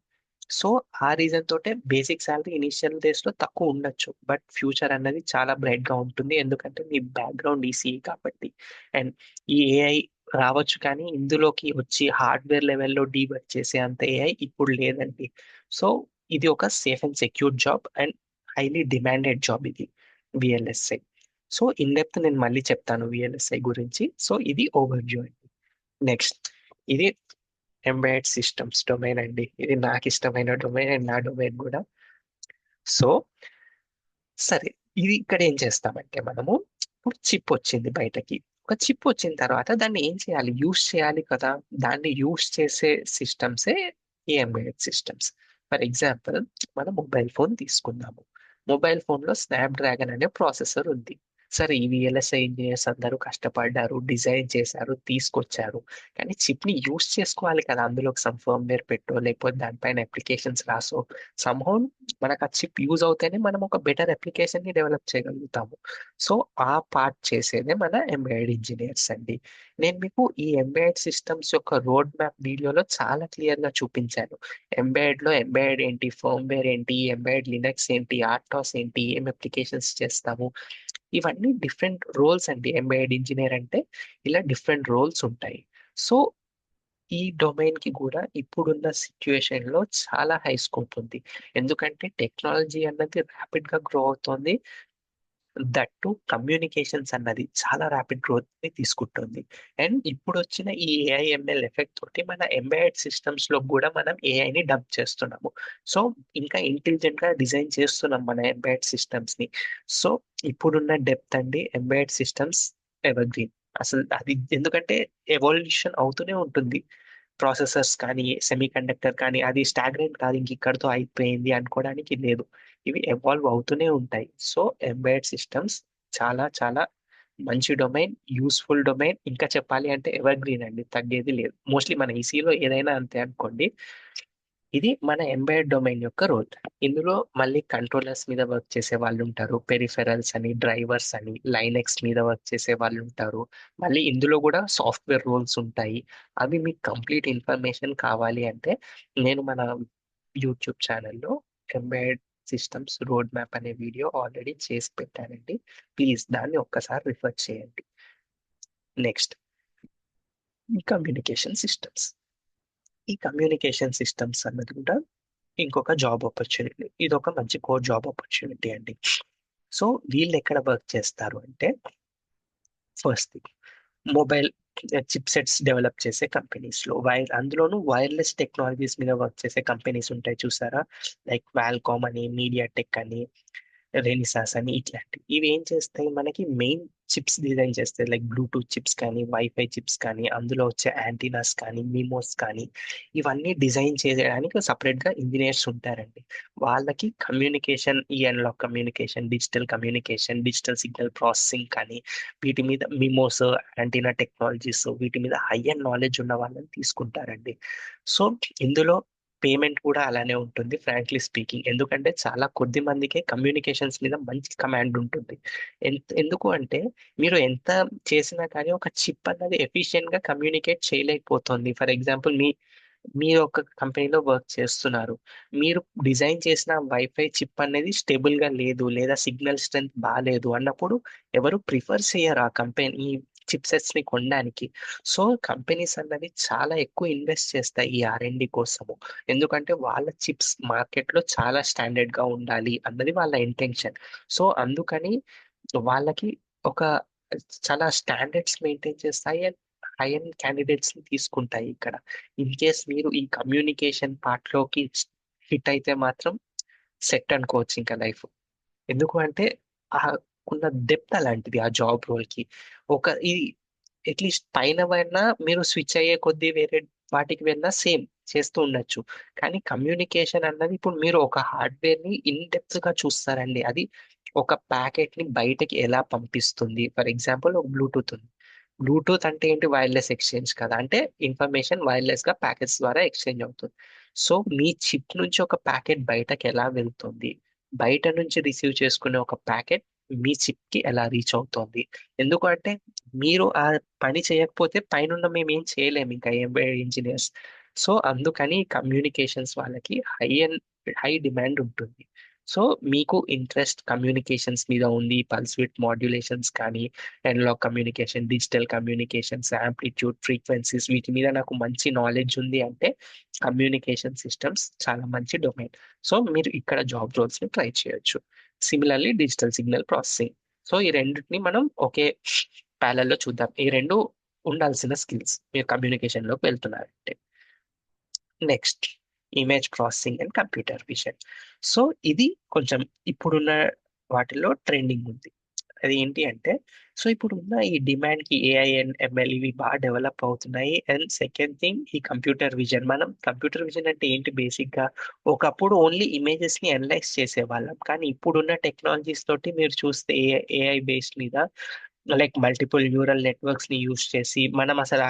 సో ఆ రీజన్ తోటే బేసిక్ శాలరీ ఇనిషియల్ డేస్ లో తక్కువ ఉండొచ్చు, బట్ ఫ్యూచర్ అన్నది చాలా బ్రైట్ గా ఉంటుంది, ఎందుకంటే మీ బ్యాక్గ్రౌండ్ ఈసీఈ కాబట్టి. అండ్ ఈ ఏఐ రావచ్చు, కానీ ఇందులోకి వచ్చి హార్డ్వేర్ లెవెల్లో డీబగ్ చేసే అంత ఏఐ ఇప్పుడు లేదండి. సో ఇది ఒక safe and secure job and highly demanded job ఇది విఎల్ఎస్ఐ. సో ఇన్ డెప్త్ నేను మళ్ళీ చెప్తాను విఎల్ఎస్ఐ గురించి. సో ఇది ఓవర్ వ్యూ అండి. నెక్స్ట్ ఇది ఎంబెడెడ్ సిస్టమ్స్ డొమైన్ అండి. ఇది నాకు ఇష్టమైన డొమైన్ అండ్ నా డొమైన్ కూడా. సో సరే, ఇది ఇక్కడ ఏం చేస్తామంటే మనము ఇప్పుడు చిప్ వచ్చింది బయటకి. ఒక చిప్ వచ్చిన తర్వాత దాన్ని ఏం చేయాలి, యూస్ చేయాలి కదా. దాన్ని యూస్ చేసే సిస్టమ్సే ఈ ఎంబెడెడ్ సిస్టమ్స్. ఫర్ ఎగ్జాంపుల్ మనం మొబైల్ ఫోన్ తీసుకుందాము. మొబైల్ ఫోన్ లో స్నాప్ డ్రాగన్ అనే ప్రాసెసర్ ఉంది. సరే ఈ విఎల్ఎస్ఐ ఇంజనీర్స్ అందరూ కష్టపడ్డారు, డిజైన్ చేశారు, తీసుకొచ్చారు. కానీ చిప్ ని యూస్ చేసుకోవాలి కదా, అందులో సమ్ ఫర్మ్వేర్ పెట్టో లేకపోతే దానిపైన అప్లికేషన్స్ రాసో సమ్హౌ మనకు ఆ చిప్ యూజ్ అవుతేనే మనం ఒక బెటర్ అప్లికేషన్ ని డెవలప్ చేయగలుగుతాము. సో ఆ పార్ట్ చేసేదే మన ఎంబెడెడ్ ఇంజనీర్స్ అండి. నేను మీకు ఈ ఎంబెడెడ్ సిస్టమ్స్ యొక్క రోడ్ మ్యాప్ వీడియోలో చాలా క్లియర్ గా చూపించాను. ఎంబెడెడ్ లో ఎంబెడెడ్ ఏంటి, ఫర్మ్వేర్ ఏంటి, ఎంబెడెడ్ లినక్స్ ఏంటి, ఆర్టాస్ ఏంటి, ఏం అప్లికేషన్స్ చేస్తాము, ఇవన్నీ డిఫరెంట్ రోల్స్ అండి. ఎంబెడెడ్ ఇంజనీర్ అంటే ఇలా డిఫరెంట్ రోల్స్ ఉంటాయి. సో ఈ డొమైన్ కి కూడా ఇప్పుడున్న సిచ్యువేషన్ లో చాలా హై స్కోప్ ఉంది. ఎందుకంటే టెక్నాలజీ అన్నది ర్యాపిడ్ గా గ్రో అవుతోంది. దట్ టు కమ్యూనికేషన్స్ అన్నది చాలా ర్యాపిడ్ గ్రోత్ ని తీసుకుంటుంది. అండ్ ఇప్పుడు వచ్చిన ఈ ఏఐఎంఎల్ ఎఫెక్ట్ తోటి మన ఎంబెడెడ్ సిస్టమ్స్ లో కూడా మనం ఏఐని డబ్ చేస్తున్నాము. సో ఇంకా ఇంటెలిజెంట్ గా డిజైన్ చేస్తున్నాం మన ఎంబెడెడ్ సిస్టమ్స్ ని. సో ఇప్పుడున్న డెప్త్ అండి ఎంబెడెడ్ సిస్టమ్స్ ఎవర్ గ్రీన్. అసలు అది ఎందుకంటే ఎవల్యూషన్ అవుతూనే ఉంటుంది. ప్రాసెసర్స్ కానీ సెమీ కండక్టర్ కానీ అది స్టాగ్నెంట్ కాదు, ఇంక ఇక్కడితో అయిపోయింది అనుకోవడానికి లేదు. ఇవి ఎవాల్వ్ అవుతూనే ఉంటాయి. సో ఎంబెడెడ్ సిస్టమ్స్ చాలా చాలా మంచి డొమైన్, యూస్ఫుల్ డొమైన్. ఇంకా చెప్పాలి అంటే ఎవర్ గ్రీన్ అండి, తగ్గేది లేదు. మోస్ట్లీ మన ఈసీలో ఏదైనా అంతే అనుకోండి. ఇది మన ఎంబెడెడ్ డొమైన్ యొక్క రోల్. ఇందులో మళ్ళీ కంట్రోలర్స్ మీద వర్క్ చేసే వాళ్ళు ఉంటారు, పెరిఫెరల్స్ అని, డ్రైవర్స్ అని, లైనెక్స్ మీద వర్క్ చేసే వాళ్ళు ఉంటారు. మళ్ళీ ఇందులో కూడా సాఫ్ట్వేర్ రోల్స్ ఉంటాయి. అవి మీకు కంప్లీట్ ఇన్ఫర్మేషన్ కావాలి అంటే నేను మన యూట్యూబ్ ఛానల్లో ఎంబెడెడ్ సిస్టమ్స్ రోడ్ మ్యాప్ అనే వీడియో ఆల్రెడీ చేసి పెట్టానండి. ప్లీజ్ దాన్ని ఒక్కసారి రిఫర్ చేయండి. నెక్స్ట్, ఈ కమ్యూనికేషన్ సిస్టమ్స్. ఈ కమ్యూనికేషన్ సిస్టమ్స్ అన్నది కూడా ఇంకొక జాబ్ ఆపర్చునిటీ. ఇది ఒక మంచి కోర్ జాబ్ ఆపర్చునిటీ అండి. సో వీళ్ళు ఎక్కడ వర్క్ చేస్తారు అంటే, first thing, mobile chip sets develop చేసే కంపెనీస్ లో అందులోనూ వైర్లెస్ టెక్నాలజీస్ మీద వర్క్ చేసే కంపెనీస్ ఉంటాయి చూసారా, లైక్ వాల్కామ్ అని, మీడియాటెక్ అని, రెనిసాస్ అని, ఇట్లాంటివి. ఇవి ఏం చేస్తాయి, మనకి మెయిన్ చిప్స్ డిజైన్ చేస్తాయి, లైక్ బ్లూటూత్ చిప్స్ కానీ, వైఫై చిప్స్ కానీ, అందులో వచ్చే యాంటీనాస్ కానీ, మిమోస్ కానీ, ఇవన్నీ డిజైన్ చేయడానికి సపరేట్ గా ఇంజనీర్స్ ఉంటారండి. వాళ్ళకి కమ్యూనికేషన్, ఈ analog communication, digital signal processing కానీ, వీటి మీద మిమోస్, యాంటీనా టెక్నాలజీస్, వీటి మీద హై అండ్ నాలెడ్జ్ ఉన్న వాళ్ళని తీసుకుంటారండి. సో ఇందులో పేమెంట్ కూడా అలానే ఉంటుంది, ఫ్రాంక్లీ స్పీకింగ్. ఎందుకంటే చాలా కొద్ది మందికే కమ్యూనికేషన్స్ మీద మంచి కమాండ్ ఉంటుంది. ఎందుకు అంటే మీరు ఎంత చేసినా కానీ ఒక చిప్ అన్నది ఎఫిషియెంట్ గా కమ్యూనికేట్ చేయలేకపోతుంది. ఫర్ ఎగ్జాంపుల్ మీరు ఒక కంపెనీలో వర్క్ చేస్తున్నారు, మీరు డిజైన్ చేసిన వైఫై చిప్ అనేది స్టేబుల్ గా లేదు, లేదా సిగ్నల్ స్ట్రెంత్ బాగాలేదు అన్నప్పుడు ఎవరు ప్రిఫర్ చేయరు ఆ కంపెనీ చిప్ సెట్స్ ని కొనడానికి. సో కంపెనీస్ అన్నవి చాలా ఎక్కువ ఇన్వెస్ట్ చేస్తాయి ఈ ఆర్ఎండి కోసము. ఎందుకంటే వాళ్ళ చిప్స్ మార్కెట్ లో చాలా స్టాండర్డ్ గా ఉండాలి అన్నది వాళ్ళ ఇంటెన్షన్. సో అందుకని వాళ్ళకి ఒక చాలా స్టాండర్డ్స్ మెయింటైన్ చేస్తాయి అండ్ హై అండ్ క్యాండిడేట్స్ ని తీసుకుంటాయి ఇక్కడ. ఇన్ కేస్ మీరు ఈ కమ్యూనికేషన్ పార్ట్ లోకి హిట్ అయితే మాత్రం సెట్ అనుకోవచ్చు ఇంకా లైఫ్. ఎందుకు అంటే ఆ ఉన్న డెప్త్ అలాంటిది ఆ జాబ్ రోల్ కి. ఒక ఇది అట్లీస్ట్ పైన పైన మీరు స్విచ్ అయ్యే కొద్దీ వేరే వాటికి వెళ్ళినా సేమ్ చేస్తూ ఉండొచ్చు. కానీ కమ్యూనికేషన్ అన్నది ఇప్పుడు మీరు ఒక హార్డ్వేర్ ని ఇన్ డెప్త్ గా చూస్తారండి. అది ఒక ప్యాకెట్ ని బయటకి ఎలా పంపిస్తుంది. ఫర్ ఎగ్జాంపుల్ ఒక బ్లూటూత్ ఉంది. బ్లూటూత్ అంటే ఏంటి, వైర్లెస్ ఎక్స్చేంజ్ కదా, అంటే ఇన్ఫర్మేషన్ వైర్లెస్ గా ప్యాకెట్స్ ద్వారా ఎక్స్చేంజ్ అవుతుంది. సో మీ చిప్ నుంచి ఒక ప్యాకెట్ బయటకి ఎలా వెళ్తుంది, బయట నుంచి రిసీవ్ చేసుకునే ఒక ప్యాకెట్ మీ చిప్ కి ఎలా రీచ్ అవుతుంది. ఎందుకంటే మీరు ఆ పని చేయకపోతే పైన మేము ఏం చేయలేము ఇంకా ఎంబెడెడ్ ఇంజనీర్స్. సో అందుకని కమ్యూనికేషన్స్ వాళ్ళకి హై డిమాండ్ ఉంటుంది. సో మీకు ఇంట్రెస్ట్ కమ్యూనికేషన్స్ మీద ఉంది, పల్స్ విడ్త్ మాడ్యులేషన్స్ కానీ, analog communication, digital communications, amplitude, frequencies, వీటి మీద నాకు మంచి నాలెడ్జ్ ఉంది అంటే కమ్యూనికేషన్ సిస్టమ్స్ చాలా మంచి డొమైన్. సో మీరు ఇక్కడ జాబ్ రోల్స్ ని ట్రై చేయొచ్చు. Similarly digital signal processing. So ఈ రెండింటిని మనం ఒకే ప్యాలెల్లో చూద్దాం. ఈ రెండు ఉండాల్సిన స్కిల్స్ మీరు కమ్యూనికేషన్ లోకి వెళ్తున్నారంటే. Next, image processing and computer vision. So ఇది కొంచెం ఇప్పుడున్న వాటిలో ట్రెండింగ్ ఉంది. అది ఏంటి అంటే, సో ఇప్పుడు ఉన్న ఈ డిమాండ్ కి ఏఐ అండ్ ఎంఎల్ ఇవి బాగా డెవలప్ అవుతున్నాయి. అండ్ సెకండ్ థింగ్ ఈ కంప్యూటర్ విజన్. మనం కంప్యూటర్ విజన్ అంటే ఏంటి బేసిక్ గా, ఒకప్పుడు ఓన్లీ ఇమేజెస్ ని అనలైజ్ చేసేవాళ్ళం, కానీ ఇప్పుడున్న టెక్నాలజీస్ తోటి మీరు చూస్తే ఏఐ బేస్డ్ మీద లైక్ మల్టిపుల్ న్యూరల్ నెట్వర్క్స్ ని యూస్ చేసి మనం అసలు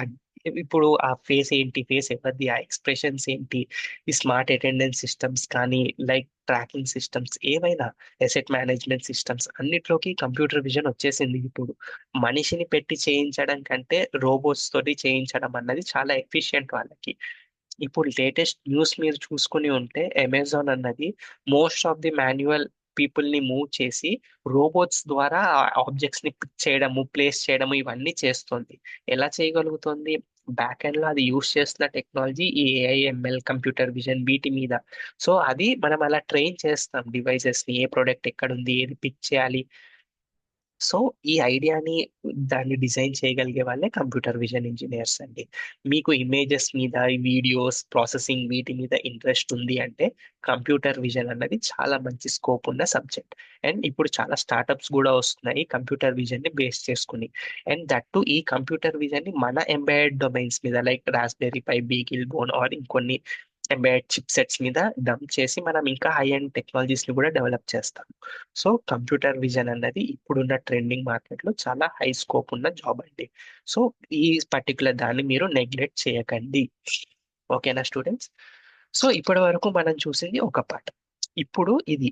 ఇప్పుడు ఆ ఫేస్ ఏంటి, ఫేస్ ఎవరిది, ఆ ఎక్స్ప్రెషన్స్ ఏంటి, ఈ స్మార్ట్ అటెండెన్స్ సిస్టమ్స్ కానీ లైక్ ట్రాకింగ్ సిస్టమ్స్ ఏవైనా, అసెట్ మేనేజ్మెంట్ సిస్టమ్స్ అన్నిట్లోకి కంప్యూటర్ విజన్ వచ్చేసింది ఇప్పుడు. మనిషిని పెట్టి చేయించడం కంటే రోబోట్స్ తోటి చేయించడం అన్నది చాలా ఎఫిషియెంట్ వాళ్ళకి. ఇప్పుడు లేటెస్ట్ న్యూస్ మీరు చూసుకుని ఉంటే అమెజాన్ అన్నది most of the manual people ని మూవ్ చేసి రోబోట్స్ ద్వారా ఆబ్జెక్ట్స్ ని పిక్ చేయడము, ప్లేస్ చేయడము ఇవన్నీ చేస్తుంది. ఎలా చేయగలుగుతుంది? బ్యాక్ ఎండ్ లో అది యూస్ చేస్తున్న టెక్నాలజీ ఈ ఏఐ, ఎంఎల్, కంప్యూటర్ విజన్ వీటి మీద. సో అది మనం అలా ట్రైన్ చేస్తాం డివైసెస్ ని, ఏ ప్రోడక్ట్ ఎక్కడ ఉంది, ఏది పిక్ చేయాలి. సో ఈ ఐడియాని, దాన్ని డిజైన్ చేయగలిగే వాళ్ళే కంప్యూటర్ విజన్ ఇంజనీర్స్ అండి. మీకు ఇమేజెస్ మీద, వీడియోస్ ప్రాసెసింగ్ వీటి మీద ఇంట్రెస్ట్ ఉంది అంటే కంప్యూటర్ విజన్ అన్నది చాలా మంచి స్కోప్ ఉన్న సబ్జెక్ట్. అండ్ ఇప్పుడు చాలా స్టార్టప్స్ కూడా వస్తున్నాయి కంప్యూటర్ విజన్ ని బేస్ చేసుకుని. అండ్ దట్టు ఈ కంప్యూటర్ విజన్ ని మన ఎంబెడెడ్ డొమైన్స్ మీద like Raspberry Pi, BeagleBone or ఇంకొన్ని ఎంబెడెడ్ చిప్ సెట్స్ మీద డంప్ చేసి మనం ఇంకా హై అండ్ టెక్నాలజీస్ ని కూడా డెవలప్ చేస్తాం. సో కంప్యూటర్ విజన్ అన్నది ఇప్పుడున్న ట్రెండింగ్ మార్కెట్ లో చాలా హై స్కోప్ ఉన్న జాబ్ అండి. సో ఈ పర్టికులర్ దాన్ని మీరు నెగ్లెక్ట్ చేయకండి. ఓకేనా స్టూడెంట్స్? సో ఇప్పటి వరకు మనం చూసింది ఒక పార్ట్. ఇప్పుడు ఇది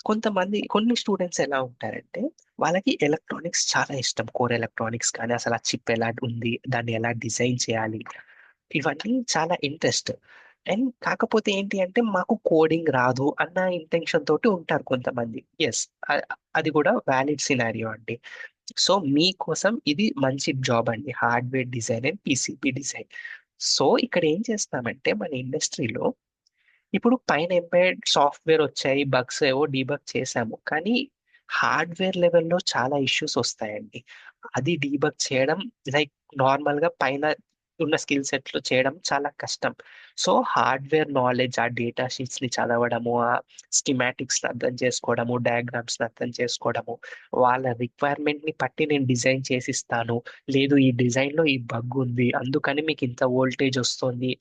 కొన్ని స్టూడెంట్స్ ఎలా ఉంటారంటే, వాళ్ళకి ఎలక్ట్రానిక్స్ చాలా ఇష్టం, కోర్ ఎలక్ట్రానిక్స్ కానీ అసలు ఆ చిప్ ఎలా ఉంది, దాన్ని ఎలా డిజైన్ చేయాలి, ఇవన్నీ చాలా ఇంట్రెస్ట్. అండ్ కాకపోతే ఏంటి అంటే మాకు కోడింగ్ రాదు అన్న ఇంటెన్షన్ తోటి ఉంటారు కొంతమంది. ఎస్, అది కూడా వ్యాలిడ్ సినారియో అండి. సో మీకోసం ఇది మంచి జాబ్ అండి, hardware design and PCB design. So ఇక్కడ ఏం చేస్తామంటే మన ఇండస్ట్రీలో ఇప్పుడు పైన ఎంబెడెడ్ సాఫ్ట్వేర్ వచ్చాయి, బగ్స్ ఏవో డీబగ్ చేసాము, కానీ హార్డ్వేర్ లెవెల్లో చాలా ఇష్యూస్ వస్తాయండి. అది డీబగ్ చేయడం లైక్ నార్మల్ గా పైన ఉన్న స్కిల్ సెట్ లో చేయడం చాలా కష్టం. సో హార్డ్వేర్ నాలెడ్జ్, ఆ డేటా షీట్స్ ని చదవడము, ఆ స్కిమాటిక్స్ అర్థం చేసుకోవడము, డయాగ్రామ్స్ అర్థం చేసుకోవడము, వాళ్ళ రిక్వైర్మెంట్ ని బట్టి నేను డిజైన్ చేసిస్తాను. లేదు ఈ డిజైన్ లో ఈ బగ్ ఉంది అందుకని మీకు ఇంత వోల్టేజ్ వస్తుంది.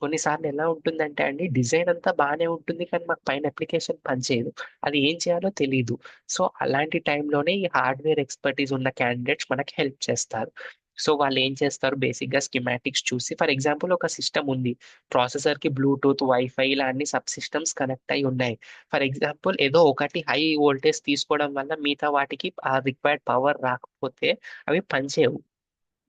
కొన్నిసార్లు ఎలా ఉంటుందంటే అండి, డిజైన్ అంతా బాగానే ఉంటుంది కానీ మాకు పైన అప్లికేషన్ పనిచేయదు, అది ఏం చేయాలో తెలియదు. సో అలాంటి టైంలోనే ఈ హార్డ్వేర్ ఎక్స్పర్టీస్ ఉన్న క్యాండిడేట్స్ మనకి హెల్ప్ చేస్తారు. సో వాళ్ళు ఏం చేస్తారు, బేసిక్ గా స్కిమాటిక్స్ చూసి, ఫర్ ఎగ్జాంపుల్ ఒక సిస్టమ్ ఉంది, ప్రాసెసర్ కి బ్లూటూత్, వైఫై ఇలా అన్ని సబ్ సిస్టమ్స్ కనెక్ట్ అయి ఉన్నాయి. ఫర్ ఎగ్జాంపుల్ ఏదో ఒకటి హై వోల్టేజ్ తీసుకోవడం వల్ల మిగతా వాటికి ఆ రిక్వైర్డ్ పవర్ రాకపోతే అవి పనిచేయవు.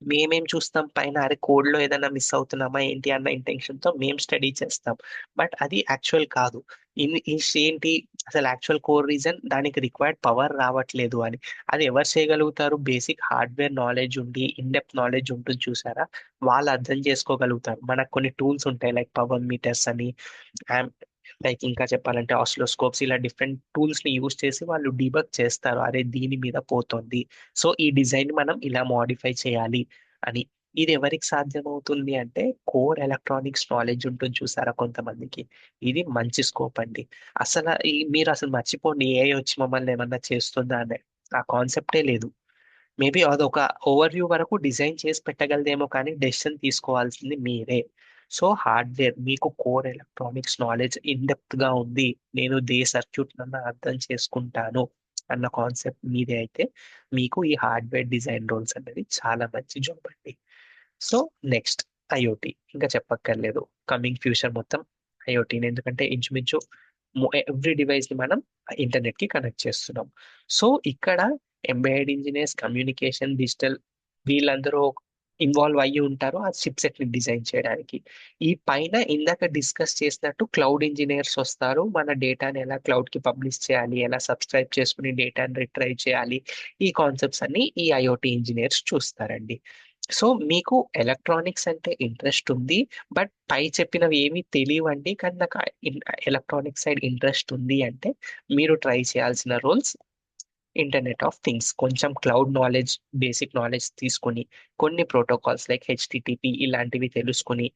మేమేం చూస్తాం పైన, అరే కోడ్ లో ఏదైనా మిస్ అవుతున్నామా ఏంటి అన్న ఇంటెన్షన్ తో మేము స్టడీ చేస్తాం. బట్ అది యాక్చువల్ కాదు. ఏంటి, అసలు యాక్చువల్ కోర్ రీజన్ దానికి రిక్వైర్డ్ పవర్ రావట్లేదు అని. అది ఎవరు చేయగలుగుతారు? బేసిక్ హార్డ్వేర్ నాలెడ్జ్ ఉండి, ఇన్ డెప్త్ నాలెడ్జ్ ఉంటుంది చూసారా, వాళ్ళు అర్థం చేసుకోగలుగుతారు. మనకు కొన్ని టూల్స్ ఉంటాయి లైక్ పవర్ మీటర్స్ అని, లైక్ ఇంకా చెప్పాలంటే ఆసిలోస్కోప్స్, ఇలా డిఫరెంట్ టూల్స్ ని యూస్ చేసి వాళ్ళు డీబగ్ చేస్తారు, అరే దీని మీద పోతుంది, సో ఈ డిజైన్ మనం ఇలా మోడిఫై చేయాలి అని. ఇది ఎవరికి సాధ్యమవుతుంది అంటే కోర్ ఎలక్ట్రానిక్స్ నాలెడ్జ్ ఉంటుంది చూసారా కొంతమందికి, ఇది మంచి స్కోప్ అండి. మీరు అసలు మర్చిపోండి ఏ వచ్చి మమ్మల్ని ఏమన్నా చేస్తుందా అనే ఆ కాన్సెప్టే లేదు. మేబీ అదొక ఓవర్ వ్యూ వరకు డిజైన్ చేసి పెట్టగలదేమో, కానీ డెసిషన్ తీసుకోవాల్సింది మీరే. సో హార్డ్వేర్ మీకు core electronics knowledge in depth గా ఉంది, నేను దే సర్క్యూట్ నన్ను అర్థం చేసుకుంటాను అన్న కాన్సెప్ట్ మీదే అయితే మీకు ఈ హార్డ్వేర్ డిజైన్ రోల్స్ అనేది చాలా మంచి జాబ్ అండి. సో నెక్స్ట్ ఐఓటి, ఇంకా చెప్పక్కర్లేదు. కమింగ్ ఫ్యూచర్ మొత్తం ఐఓటీని, ఎందుకంటే ఇంచుమించు ఎవ్రీ డివైస్ ని మనం ఇంటర్నెట్ కి కనెక్ట్ చేస్తున్నాం. సో ఇక్కడ ఎంబెడెడ్ ఇంజనీర్స్, కమ్యూనికేషన్, డిజిటల్, వీళ్ళందరూ ఇన్వాల్వ్ అయ్యి ఉంటారు ఆ చిప్ సెట్ ని డిజైన్ చేయడానికి. ఈ పైన ఇందాక డిస్కస్ చేసినట్టు క్లౌడ్ ఇంజనీర్స్ వస్తారు, మన డేటాని ఎలా క్లౌడ్ కి పబ్లిష్ చేయాలి, ఎలా సబ్స్క్రైబ్ చేసుకుని డేటాని రిట్రైవ్ చేయాలి, ఈ కాన్సెప్ట్స్ అన్ని ఈ ఐఓటి ఇంజనీర్స్ చూస్తారండి. సో మీకు ఎలక్ట్రానిక్స్ అంటే ఇంట్రెస్ట్ ఉంది, బట్ పై చెప్పినవి ఏమీ తెలియవండి, కానీ నాకు ఎలక్ట్రానిక్ సైడ్ ఇంట్రెస్ట్ ఉంది అంటే మీరు ట్రై చేయాల్సిన రోల్స్ ఇంటర్నెట్ ఆఫ్ థింగ్స్, కొంచెం క్లౌడ్ నాలెడ్జ్, బేసిక్ నాలెడ్జ్ తీసుకొని, కొన్ని ప్రోటోకాల్స్ లైక్ హెచ్టిటిపి ఇలాంటివి తెలుసుకొని,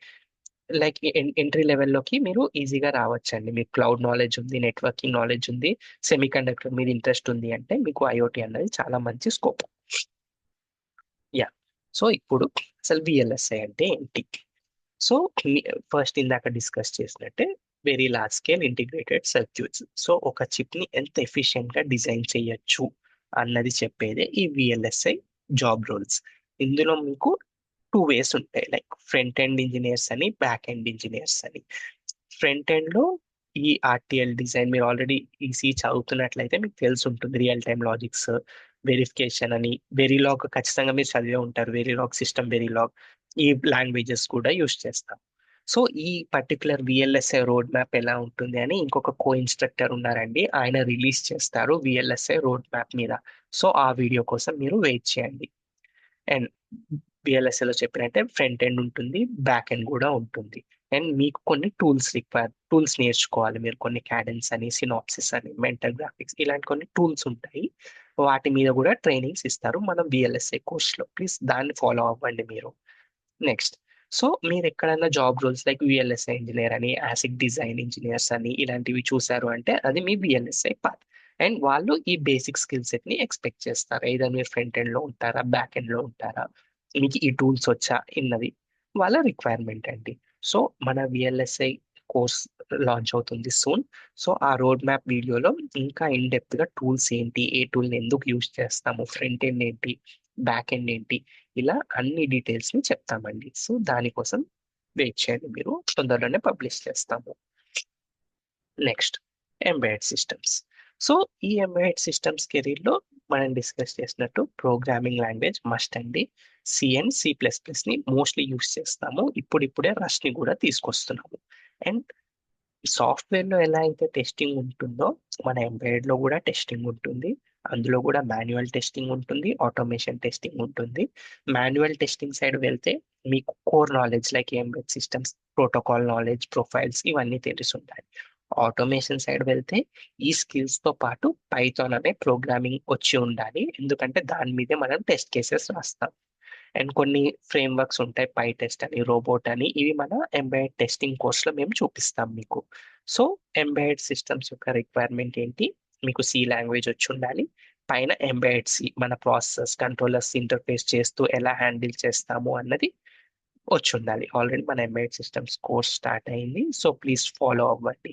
లైక్ ఎంట్రీ లెవెల్లోకి మీరు ఈజీగా రావచ్చండి. మీకు క్లౌడ్ నాలెడ్జ్ ఉంది, నెట్వర్కింగ్ నాలెడ్జ్ ఉంది, సెమీ కండక్టర్ మీద ఇంట్రెస్ట్ ఉంది అంటే మీకు ఐఓటీ అన్నది చాలా మంచి స్కోప్. యా. సో ఇప్పుడు అసలు విఎల్ఎస్ఐ అంటే ఏంటి? సో ఫస్ట్ ఇందాక డిస్కస్ చేసినట్టే very large scale integrated circuits. So ఒక చిప్ ని ఎంత ఎఫిషియెంట్ గా డిజైన్ చేయొచ్చు అన్నది చెప్పేదే ఈ విఎల్ఎస్ఐ జాబ్ రోల్స్. ఇందులో మీకు టూ వేస్ ఉంటాయి, లైక్ ఫ్రంట్ ఎండ్ ఇంజనీర్స్ అని, బ్యాక్ ఎండ్ ఇంజనీర్స్ అని. ఫ్రంట్ ఎండ్ లో ఈ ఆర్టిఎల్ డిజైన్ మీరు ఆల్రెడీ ఈసీ చదువుతున్నట్లయితే మీకు తెలిసి ఉంటుంది. రియల్ టైమ్ లాజిక్స్, వెరిఫికేషన్ అని, వెరీలాగ్ ఖచ్చితంగా మీరు చదివే ఉంటారు. వెరీలాగ్, సిస్టమ్ వెరీలాగ్, ఈ లాంగ్వేజెస్ కూడా యూస్ చేస్తాం. సో ఈ పర్టికులర్ విఎల్ఎస్ఐ రోడ్ మ్యాప్ ఎలా ఉంటుంది అని ఇంకొక కో ఇన్స్ట్రక్టర్ ఉన్నారండి, ఆయన రిలీజ్ చేస్తారు విఎల్ఎస్ఐ రోడ్ మ్యాప్ మీద. సో ఆ వీడియో కోసం మీరు వెయిట్ చేయండి. అండ్ లో చెప్పినట్టే ఫ్రంట్ ఎండ్ ఉంటుంది, బ్యాక్ ఎండ్ కూడా ఉంటుంది. అండ్ మీకు కొన్ని టూల్స్ నేర్చుకోవాలి మీరు. కొన్ని క్యాడెన్స్ అని, సినాప్సిస్ అని, మెంటల్ గ్రాఫిక్స్, ఇలాంటి కొన్ని టూల్స్ ఉంటాయి. వాటి మీద కూడా ట్రైనింగ్స్ ఇస్తారు మన విఎల్ఎస్ఐ కోర్స్లో. ప్లీజ్ దాన్ని ఫాలో అవ్వండి మీరు. నెక్స్ట్, సో మీరు ఎక్కడైనా job roles like VLSI engineer అని, యాసిక్ డిజైన్ ఇంజనీర్స్ అని ఇలాంటివి చూసారు అంటే అది మీ విఎల్ఎస్ఐ పాత్. అండ్ వాళ్ళు ఈ బేసిక్ స్కిల్ సెట్ ని ఎక్స్పెక్ట్ చేస్తారు. ఏదైనా మీరు ఫ్రంట్ ఎండ్ లో ఉంటారా, బ్యాక్ ఎండ్ లో ఉంటారా, మీకు ఈ టూల్స్ వచ్చా ఇన్నది వాళ్ళ రిక్వైర్మెంట్ అండి. సో మన విఎల్ఎస్ఐ కోర్స్ లాంచ్ అవుతుంది సూన్. సో ఆ రోడ్ మ్యాప్ వీడియోలో ఇంకా ఇన్ డెప్త్ గా టూల్స్ ఏంటి, ఏ టూల్ ని ఎందుకు యూజ్ చేస్తాము, ఫ్రంట్ ఎండ్ ఏంటి, బ్యాక్ ఎండ్ ఏంటి, ఇలా అన్ని డీటెయిల్స్ ని చెప్తామండి. సో దానికోసం వెయిట్ చేయండి, మీరు తొందరలోనే పబ్లిష్ చేస్తాము. Next, embedded systems. సో ఈ ఎంబెడెడ్ సిస్టమ్స్ కెరీర్ లో మనం డిస్కస్ చేసినట్టు ప్రోగ్రామింగ్ లాంగ్వేజ్ మస్ట్ అండి. C and C plus plus ని మోస్ట్లీ యూస్ చేస్తాము. ఇప్పుడిప్పుడే రష్ ని కూడా తీసుకొస్తున్నాము. అండ్ సాఫ్ట్వేర్ లో ఎలా అయితే టెస్టింగ్ ఉంటుందో మన ఎంబెడెడ్ లో కూడా టెస్టింగ్ ఉంటుంది. అందులో కూడా మాన్యువల్ టెస్టింగ్ ఉంటుంది, ఆటోమేషన్ టెస్టింగ్ ఉంటుంది. మాన్యువల్ టెస్టింగ్ సైడ్ వెళ్తే మీకు core knowledge like embedded systems, protocol knowledge, profiles ఇవన్నీ తెలిసి ఉంటాయి. ఆటోమేషన్ సైడ్ వెళ్తే ఈ స్కిల్స్ తో పాటు పైథాన్ అనే ప్రోగ్రామింగ్ వచ్చి ఉండాలి, ఎందుకంటే దాని మీదే మనం టెస్ట్ కేసెస్ రాస్తాం. అండ్ కొన్ని ఫ్రేమ్ వర్క్స్ ఉంటాయి, పై టెస్ట్ అని, రోబోట్ అని, ఇవి మన ఎంబెడెడ్ టెస్టింగ్ కోర్స్ లో మేము చూపిస్తాం మీకు. సో ఎంబెడెడ్ సిస్టమ్స్ యొక్క రిక్వైర్మెంట్ ఏంటి? మీకు సి లాంగ్వేజ్ వచ్చి ఉండాలి. పైన ఎంబెడెడ్ సి మన ప్రాసెస్ కంట్రోలర్స్ ఇంటర్ఫేస్ చేస్తూ ఎలా హ్యాండిల్ చేస్తాము అన్నది వచ్చి ఉండాలి. ఆల్రెడీ మన ఎంబెడెడ్ సిస్టమ్స్ కోర్స్ స్టార్ట్ అయింది, సో ప్లీజ్ ఫాలో అవ్వండి.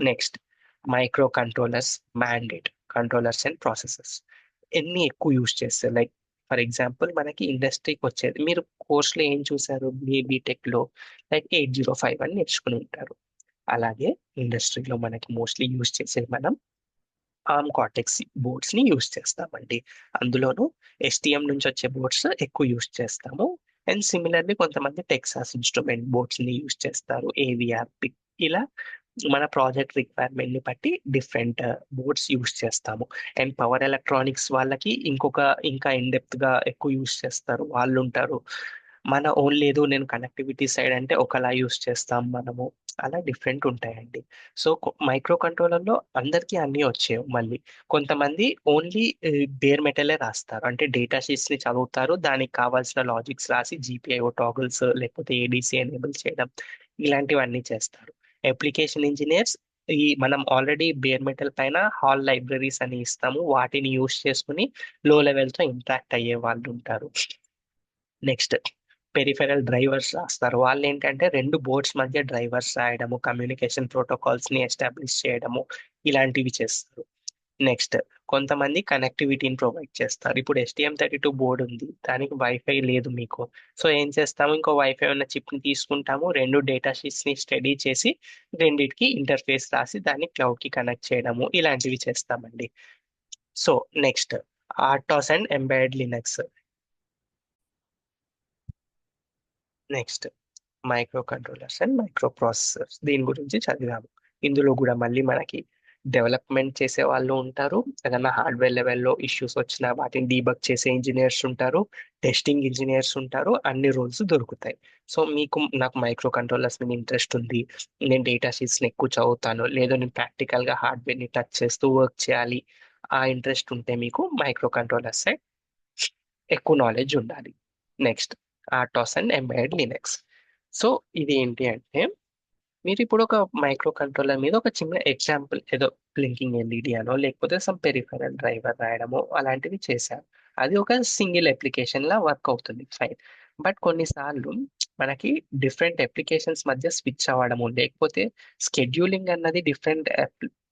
Next, micro controllers, mandate controllers and processors ఎన్ని ఎక్కువ యూజ్ చేస్తారు. లైక్ ఫర్ ఎగ్జాంపుల్ మనకి ఇండస్ట్రీకి వచ్చేది, మీరు కోర్స్లో ఏం చూసారు మీ బీటెక్ లో, లైక్ 805 అని నేర్చుకుని ఉంటారు. అలాగే ఇండస్ట్రీలో మనకి మోస్ట్లీ యూజ్ చేసేది మనం ఆర్మ్ కార్టెక్స్ బోర్డ్స్ ని యూజ్ చేస్తామండి. అందులోనూ ఎస్టిఎం నుంచి వచ్చే బోర్డ్స్ ఎక్కువ యూజ్ చేస్తాము. అండ్ సిమిలర్లీ కొంతమంది టెక్సాస్ ఇన్స్ట్రుమెంట్ బోర్డ్స్ ని యూజ్ చేస్తారు, ఏవిఆర్ పిక్, ఇలా మన ప్రాజెక్ట్ రిక్వైర్మెంట్ ని బట్టి డిఫరెంట్ బోర్డ్స్ యూస్ చేస్తాము. అండ్ పవర్ ఎలక్ట్రానిక్స్ వాళ్ళకి ఇంకా ఇన్ డెప్త్ గా ఎక్కువ యూస్ చేస్తారు, వాళ్ళు ఉంటారు. మన ఓన్ లేదు, నేను కనెక్టివిటీ సైడ్ అంటే ఒకలా యూస్ చేస్తాం మనము. అలా డిఫరెంట్ ఉంటాయండి. సో మైక్రో కంట్రోలర్ లో అందరికీ అన్ని వచ్చేవి. మళ్ళీ కొంతమంది ఓన్లీ బేర్ మెటలే రాస్తారు, అంటే డేటా షీట్స్ ని చదువుతారు, దానికి కావాల్సిన లాజిక్స్ రాసి జీపీఐఓ టాగుల్స్ లేకపోతే ఏడీసీ ఎనేబుల్ చేయడం ఇలాంటివన్నీ చేస్తారు. అప్లికేషన్ ఇంజనీర్స్, ఈ మనం ఆల్రెడీ బేర్ మెటల్ పైన హాల్ లైబ్రరీస్ అని ఇస్తాము, వాటిని యూస్ చేసుకుని లో లెవెల్ తో ఇంటరాక్ట్ అయ్యే వాళ్ళు ఉంటారు. నెక్స్ట్, పెరిఫెరల్ డ్రైవర్స్ రాస్తారు. వాళ్ళు ఏంటంటే రెండు బోర్డ్స్ మధ్య డ్రైవర్స్ రాయడము, కమ్యూనికేషన్ ప్రోటోకాల్స్ ని ఎస్టాబ్లిష్ చేయడము, ఇలాంటివి చేస్తారు. నెక్స్ట్, కొంతమంది కనెక్టివిటీని ప్రొవైడ్ చేస్తారు. ఇప్పుడు STM32 బోర్డు ఉంది, దానికి వైఫై లేదు మీకు. సో ఏం చేస్తాము, ఇంకో వైఫై ఉన్న చిప్ ని తీసుకుంటాము, రెండు డేటా షీట్స్ ని స్టడీ చేసి రెండిటికి ఇంటర్ఫేస్ రాసి దాన్ని క్లౌడ్ కి కనెక్ట్ చేయడము, ఇలాంటివి చేస్తామండి. So next, RTOS and embedded Linux. Next, microcontrollers and microprocessors, దీని గురించి చదివాము. ఇందులో కూడా మళ్ళీ మనకి డెవలప్మెంట్ చేసే వాళ్ళు ఉంటారు, ఏదైనా హార్డ్వేర్ లెవెల్లో ఇష్యూస్ వచ్చినా వాటిని డీబగ్ చేసే ఇంజనీర్స్ ఉంటారు, టెస్టింగ్ ఇంజనీర్స్ ఉంటారు, అన్ని రోల్స్ దొరుకుతాయి. సో మీకు నాకు మైక్రో కంట్రోలర్స్ మీద ఇంట్రెస్ట్ ఉంది, నేను డేటా షీట్స్ని ఎక్కువ చదువుతాను, లేదో నేను ప్రాక్టికల్గా హార్డ్వేర్ని టచ్ చేస్తూ వర్క్ చేయాలి, ఆ ఇంట్రెస్ట్ ఉంటే మీకు మైక్రో కంట్రోలర్స్ ఎక్కువ నాలెడ్జ్ ఉండాలి. Next, RTOS and embedded Linux. So ఇది ఏంటి అంటే మీరు ఇప్పుడు ఒక మైక్రో కంట్రోలర్ మీద ఒక చిన్న ఎగ్జాంపుల్ ఏదో బ్లింకింగ్ ఎల్ఈడి అనో లేకపోతే సమ్ పెరిఫెరల్ డ్రైవర్ రాయడమో అలాంటివి చేశారు. అది ఒక సింగిల్ అప్లికేషన్ లా వర్క్ అవుతుంది, ఫైన్. బట్ కొన్నిసార్లు మనకి డిఫరెంట్ అప్లికేషన్స్ మధ్య స్విచ్ అవ్వడము లేకపోతే స్కెడ్యూలింగ్ అన్నది డిఫరెంట్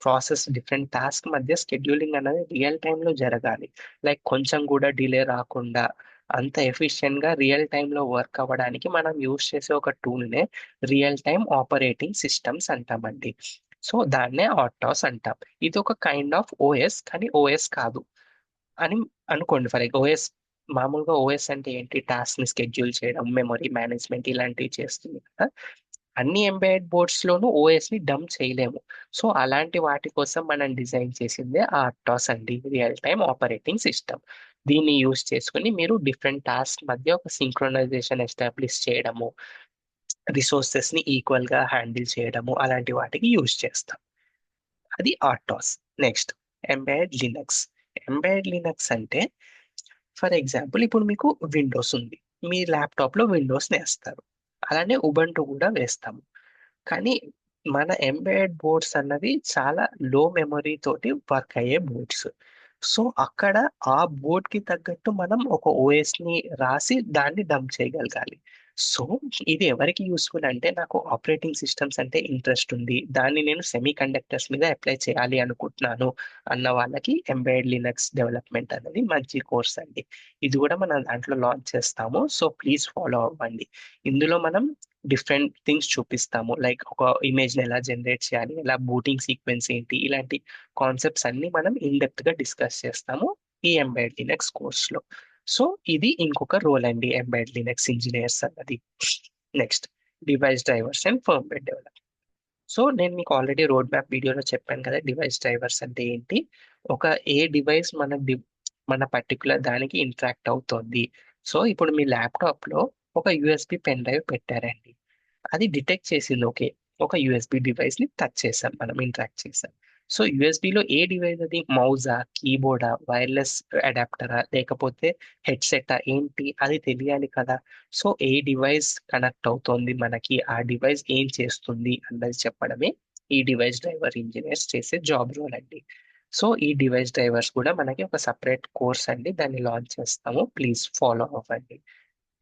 ప్రాసెస్ డిఫరెంట్ టాస్క్ మధ్య స్కెడ్యూలింగ్ అన్నది రియల్ టైంలో జరగాలి. లైక్ కొంచెం కూడా డిలే రాకుండా అంత ఎఫిషియెంట్ గా రియల్ టైంలో వర్క్ అవ్వడానికి మనం యూస్ చేసే ఒక టూల్నే రియల్ టైమ్ ఆపరేటింగ్ సిస్టమ్స్ అంటామండి. సో దాన్నే ఆర్టాస్ అంటాం. ఇది ఒక కైండ్ ఆఫ్ ఓఎస్ కానీ ఓఎస్ కాదు అని అనుకోండి. ఫర్ ఓఎస్ మామూలుగా ఓఎస్ అంటే ఏంటి, టాస్క్ ని స్కెడ్యూల్ చేయడం, మెమరీ మేనేజ్మెంట్ ఇలాంటివి చేస్తుంది కదా. అన్ని ఎంబెడెడ్ బోర్డ్స్ లోనూ ఓఎస్ ని డంప్ చేయలేము. సో అలాంటి వాటి కోసం మనం డిజైన్ చేసిందే ఆర్టాస్ అండి, రియల్ టైమ్ ఆపరేటింగ్ సిస్టమ్. దీన్ని యూస్ చేసుకుని మీరు డిఫరెంట్ టాస్క్ మధ్య ఒక సింక్రొనైజేషన్ ఎస్టాబ్లిష్ చేయడము, రిసోర్సెస్ ని ఈక్వల్ గా హ్యాండిల్ చేయడము అలాంటి వాటికి యూజ్ చేస్తాం. అది RTOS. Next embedded Linux. Embedded Linux అంటే ఫర్ ఎగ్జాంపుల్ ఇప్పుడు మీకు విండోస్ ఉంది, మీ ల్యాప్టాప్ లో విండోస్ వేస్తారు, అలానే ఉబంటు కూడా వేస్తాము. కానీ మన ఎంబెడెడ్ బోర్డ్స్ అన్నవి చాలా లో మెమరీ తోటి వర్క్ అయ్యే బోర్డ్స్. సో అక్కడ ఆ బోర్డ్ కి తగ్గట్టు మనం ఒక ఓఎస్ ని రాసి దాన్ని డంప్ చేయగలగాలి. సో ఇది ఎవరికి యూస్ఫుల్ అంటే, నాకు ఆపరేటింగ్ సిస్టమ్స్ అంటే ఇంట్రెస్ట్ ఉంది, దాన్ని నేను సెమీ కండక్టర్స్ మీద అప్లై చేయాలి అనుకుంటున్నాను అన్న వాళ్ళకి ఎంబెడెడ్ లినక్స్ డెవలప్మెంట్ అనేది మంచి కోర్స్ అండి. ఇది కూడా మనం దాంట్లో లాంచ్ చేస్తాము, సో ప్లీజ్ ఫాలో అవ్వండి. ఇందులో మనం డిఫరెంట్ థింగ్స్ చూపిస్తాము, లైక్ ఒక ఇమేజ్ ని ఎలా జనరేట్ చేయాలి, ఎలా బూటింగ్ సీక్వెన్స్ ఏంటి, ఇలాంటి కాన్సెప్ట్స్ అన్ని మనం ఇన్ డెప్త్ గా డిస్కస్ చేస్తాము ఈ ఎంబెడెడ్ లినక్స్ కోర్స్ లో. సో ఇది ఇంకొక రోల్ అండి ఎంబెడెడ్ లినక్స్ ఇంజనీర్స్ అన్నది. Next device drivers and firmware develop. So నేను మీకు ఆల్రెడీ రోడ్ మ్యాప్ వీడియోలో చెప్పాను కదా, డివైస్ డ్రైవర్స్ అంటే ఏంటి. ఒక ఏ డివైస్ మన పర్టికులర్ దానికి ఇంటరాక్ట్ అవుతోంది. సో ఇప్పుడు మీ ల్యాప్టాప్ లో ఒక యూఎస్బి పెన్ డ్రైవ్ పెట్టారండి, అది డిటెక్ట్ చేసింది, ఓకే ఒక యూఎస్బి డివైస్ ని టచ్ చేసాం, మనం ఇంటరాక్ట్ చేసాం. సో యూఎస్బిలో ఏ డివైస్ అది, మౌజా, కీబోర్డా, వైర్లెస్ అడాప్టరా లేకపోతే హెడ్సెటా ఏంటి అది తెలియాలి కదా. సో ఏ డివైస్ కనెక్ట్ అవుతోంది మనకి, ఆ డివైస్ ఏం చేస్తుంది అన్నది చెప్పడమే ఈ డివైస్ డ్రైవర్ ఇంజనీర్స్ చేసే జాబ్ రోల్ అండి. సో ఈ డివైస్ డ్రైవర్స్ కూడా మనకి ఒక సపరేట్ కోర్స్ అండి, దాన్ని లాంచ్ చేస్తాము, ప్లీజ్ ఫాలో అవ్వండి.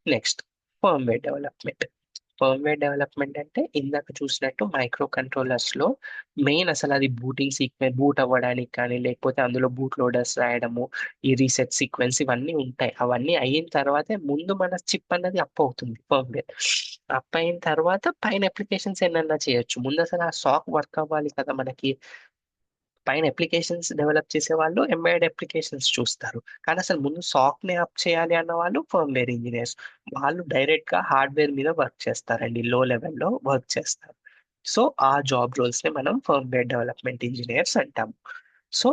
Next firmware development. Firmware development అంటే ఇందాక చూసినట్టు మైక్రో కంట్రోలర్స్ లో మెయిన్ అసలు అది బూటింగ్ సీక్వెన్స్ బూట్ అవ్వడానికి కానీ లేకపోతే అందులో బూట్ లోడర్స్ రాయడము, ఈ రీసెట్ సీక్వెన్స్ ఇవన్నీ ఉంటాయి. అవన్నీ అయిన తర్వాతే ముందు మన చిప్ అన్నది అప్ అవుతుంది, ఫర్మ్వేర్ అప్ అయిన తర్వాత పైన అప్లికేషన్స్ ఏమన్నా చేయొచ్చు. ముందు అసలు ఆ సాక్ వర్క్ అవ్వాలి కదా మనకి. పైన అప్లికేషన్స్ డెవలప్ చేసే వాళ్ళు ఎంబెడెడ్ అప్లికేషన్స్ చూస్తారు, కానీ అసలు ముందు సాఫ్ట్ ని అప్ చేయాలి అన్న వాళ్ళు ఫర్మ్వేర్ ఇంజనీర్స్. వాళ్ళు డైరెక్ట్ గా హార్డ్వేర్ మీద వర్క్ చేస్తారండి, లో లెవెల్లో వర్క్ చేస్తారు. సో ఆ జాబ్ రోల్స్ ని మనం ఫర్మ్వేర్ డెవలప్మెంట్ ఇంజనీర్స్ అంటాము. సో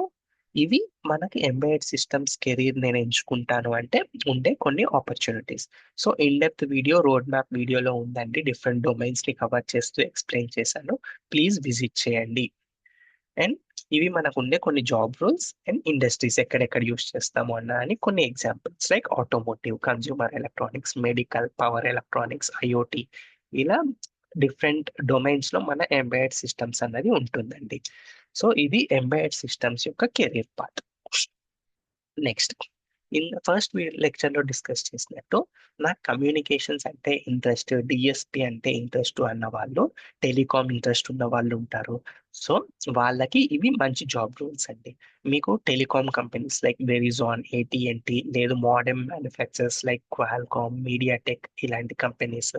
ఇవి మనకి ఎంబెడెడ్ సిస్టమ్స్ కెరీర్ నేను ఎంచుకుంటాను అంటే ఉండే కొన్ని opportunities. So in depth video road map వీడియోలో ఉందండి, డిఫరెంట్ డొమైన్స్ ని కవర్ చేస్తూ ఎక్స్ప్లెయిన్ చేశాను, ప్లీజ్ విజిట్ చేయండి. అండ్ ఇవి మనకు ఉండే కొన్ని జాబ్ రోల్స్ అండ్ ఇండస్ట్రీస్ ఎక్కడెక్కడ యూస్ చేస్తాము అన్న అని కొన్ని examples, like automotive, consumer electronics, medical, power electronics, IoT, ఇలా డిఫరెంట్ డొమైన్స్ లో మన ఎంబెడెడ్ సిస్టమ్స్ అన్నది ఉంటుందండి. సో ఇది ఎంబెడెడ్ సిస్టమ్స్ యొక్క career path. Next in first lecture లో డిస్కస్ చేసినట్టు నాకు కమ్యూనికేషన్స్ అంటే ఇంట్రెస్ట్, డిఎస్పి అంటే ఇంట్రెస్ట్ అన్న వాళ్ళు, టెలికామ్ ఇంట్రెస్ట్ ఉన్న వాళ్ళు ఉంటారు. సో వాళ్ళకి ఇవి మంచి జాబ్ రోల్స్ అండి. మీకు టెలికామ్ కంపెనీస్ లైక్ వెరిజాన్, ఏటీఎన్టీ, లేదు modern manufacturers like Qualcomm, MediaTek ఇలాంటి కంపెనీస్,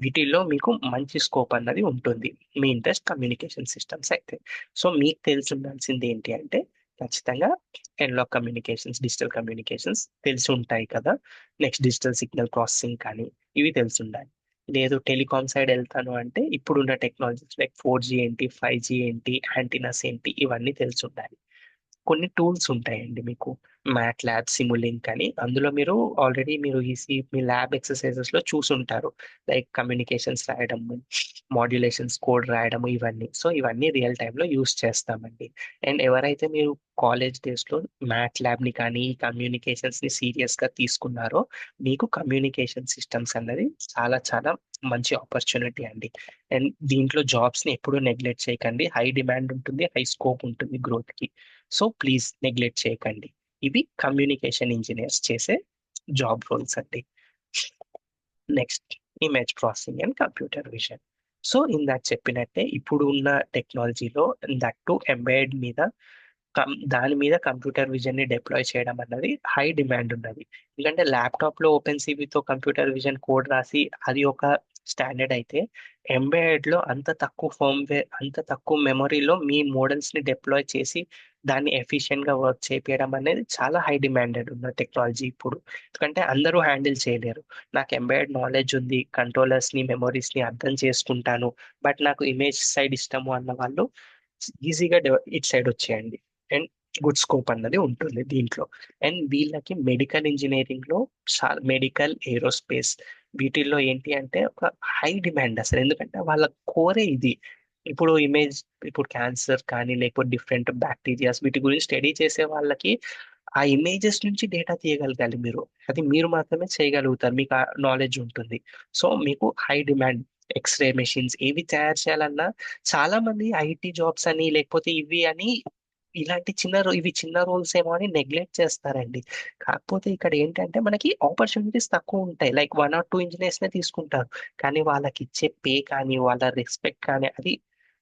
వీటిల్లో మీకు మంచి స్కోప్ అన్నది ఉంటుంది మీ ఇంట్రెస్ట్ కమ్యూనికేషన్ సిస్టమ్స్ అయితే. సో మీకు తెలిసి ఉండాల్సింది ఏంటి అంటే ఖచ్చితంగా ఎన్లాక్ కమ్యూనికేషన్స్, డిజిటల్ కమ్యూనికేషన్స్ తెలిసి ఉంటాయి కదా. నెక్స్ట్ డిజిటల్ సిగ్నల్ ప్రాసెసింగ్ కానీ ఇవి తెలిసి ఉండాలి. లేదు టెలికామ్ సైడ్ వెళ్తాను అంటే ఇప్పుడున్న టెక్నాలజీస్ లైక్ 4G ఏంటి, 5G ఏంటి, యాంటీనాస్ ఏంటి, ఇవన్నీ తెలిసి ఉండాలి. కొన్ని టూల్స్ ఉంటాయండి మీకు, మ్యాట్ ల్యాబ్ సిములింక్ అని. అందులో మీరు ఆల్రెడీ మీరు మీ ల్యాబ్ ఎక్సర్సైజెస్ లో చూసుంటారు. లైక్ కమ్యూనికేషన్స్ రాయడము, మాడ్యులేషన్స్ కోడ్ రాయడము, ఇవన్నీ. సో ఇవన్నీ రియల్ టైమ్ లో యూస్ చేస్తామండి. అండ్ ఎవరైతే మీరు కాలేజ్ డేస్ లో మ్యాట్ ల్యాబ్ ని కానీ ఈ కమ్యూనికేషన్స్ ని సీరియస్ గా తీసుకున్నారో మీకు కమ్యూనికేషన్ సిస్టమ్స్ అన్నది చాలా చాలా మంచి ఆపర్చునిటీ అండి. అండ్ దీంట్లో జాబ్స్ ని ఎప్పుడూ నెగ్లెక్ట్ చేయకండి. హై డిమాండ్ ఉంటుంది, హై స్కోప్ ఉంటుంది గ్రోత్ కి. సో ప్లీజ్ నెగ్లెక్ట్ చేయకండి. ఇవి కమ్యూనికేషన్ ఇంజనీర్స్ చేసే జాబ్ రోల్స్ అండి. Next, image processing and computer vision. So ఇందాక చెప్పినట్టే ఇప్పుడు ఉన్న టెక్నాలజీలో దట్ టు ఎంబెడ్ మీద దాని మీద కంప్యూటర్ విజన్ ని డిప్లాయ్ చేయడం అన్నది హై డిమాండ్ ఉన్నది. ఎందుకంటే ల్యాప్టాప్ లో ఓపెన్ సివితో కంప్యూటర్ విజన్ కోడ్ రాసి అది ఒక స్టాండర్డ్ అయితే, ఎంబెడెడ్ లో అంత తక్కువ ఫర్మ్వేర్, అంత తక్కువ మెమరీలో మీ మోడల్స్ ని డిప్లాయ్ చేసి దాన్ని ఎఫిషియెంట్ గా వర్క్ చేపించడం అనేది చాలా హై డిమాండెడ్ ఉన్న టెక్నాలజీ ఇప్పుడు. ఎందుకంటే అందరూ హ్యాండిల్ చేయలేరు. నాకు ఎంబెడెడ్ నాలెడ్జ్ ఉంది, కంట్రోలర్స్ ని మెమరీస్ ని అర్థం చేసుకుంటాను, బట్ నాకు ఇమేజ్ సైడ్ ఇష్టము అన్న వాళ్ళు ఈజీగా ఇట్ సైడ్ వచ్చేయండి. అండ్ గుడ్ స్కోప్ అన్నది ఉంటుంది దీంట్లో. అండ్ వీళ్ళకి మెడికల్ ఇంజనీరింగ్ లో, మెడికల్, ఏరోస్పేస్, వీటిల్లో ఏంటి అంటే ఒక హై డిమాండ్ అసలు. ఎందుకంటే వాళ్ళ కోరే ఇది. ఇప్పుడు ఇమేజ్, ఇప్పుడు క్యాన్సర్ కానీ లేకపోతే డిఫరెంట్ బ్యాక్టీరియాస్ వీటి గురించి స్టడీ చేసే వాళ్ళకి ఆ ఇమేజెస్ నుంచి డేటా తీయగలగాలి మీరు. అది మీరు మాత్రమే చేయగలుగుతారు, మీకు ఆ నాలెడ్జ్ ఉంటుంది. సో మీకు హై డిమాండ్. ఎక్స్రే మెషిన్స్ ఏవి తయారు చేయాలన్నా చాలా మంది ఐటీ జాబ్స్ అని లేకపోతే ఇవి అని ఇలాంటి ఇవి చిన్న రోల్స్ ఏమో అని నెగ్లెక్ట్ చేస్తారండి. కాకపోతే ఇక్కడ ఏంటంటే మనకి ఆపర్చునిటీస్ తక్కువ ఉంటాయి. లైక్ 1 or 2 ఇంజనీర్స్ నే తీసుకుంటారు, కానీ వాళ్ళకి ఇచ్చే పే కానీ వాళ్ళ రెస్పెక్ట్ కానీ అది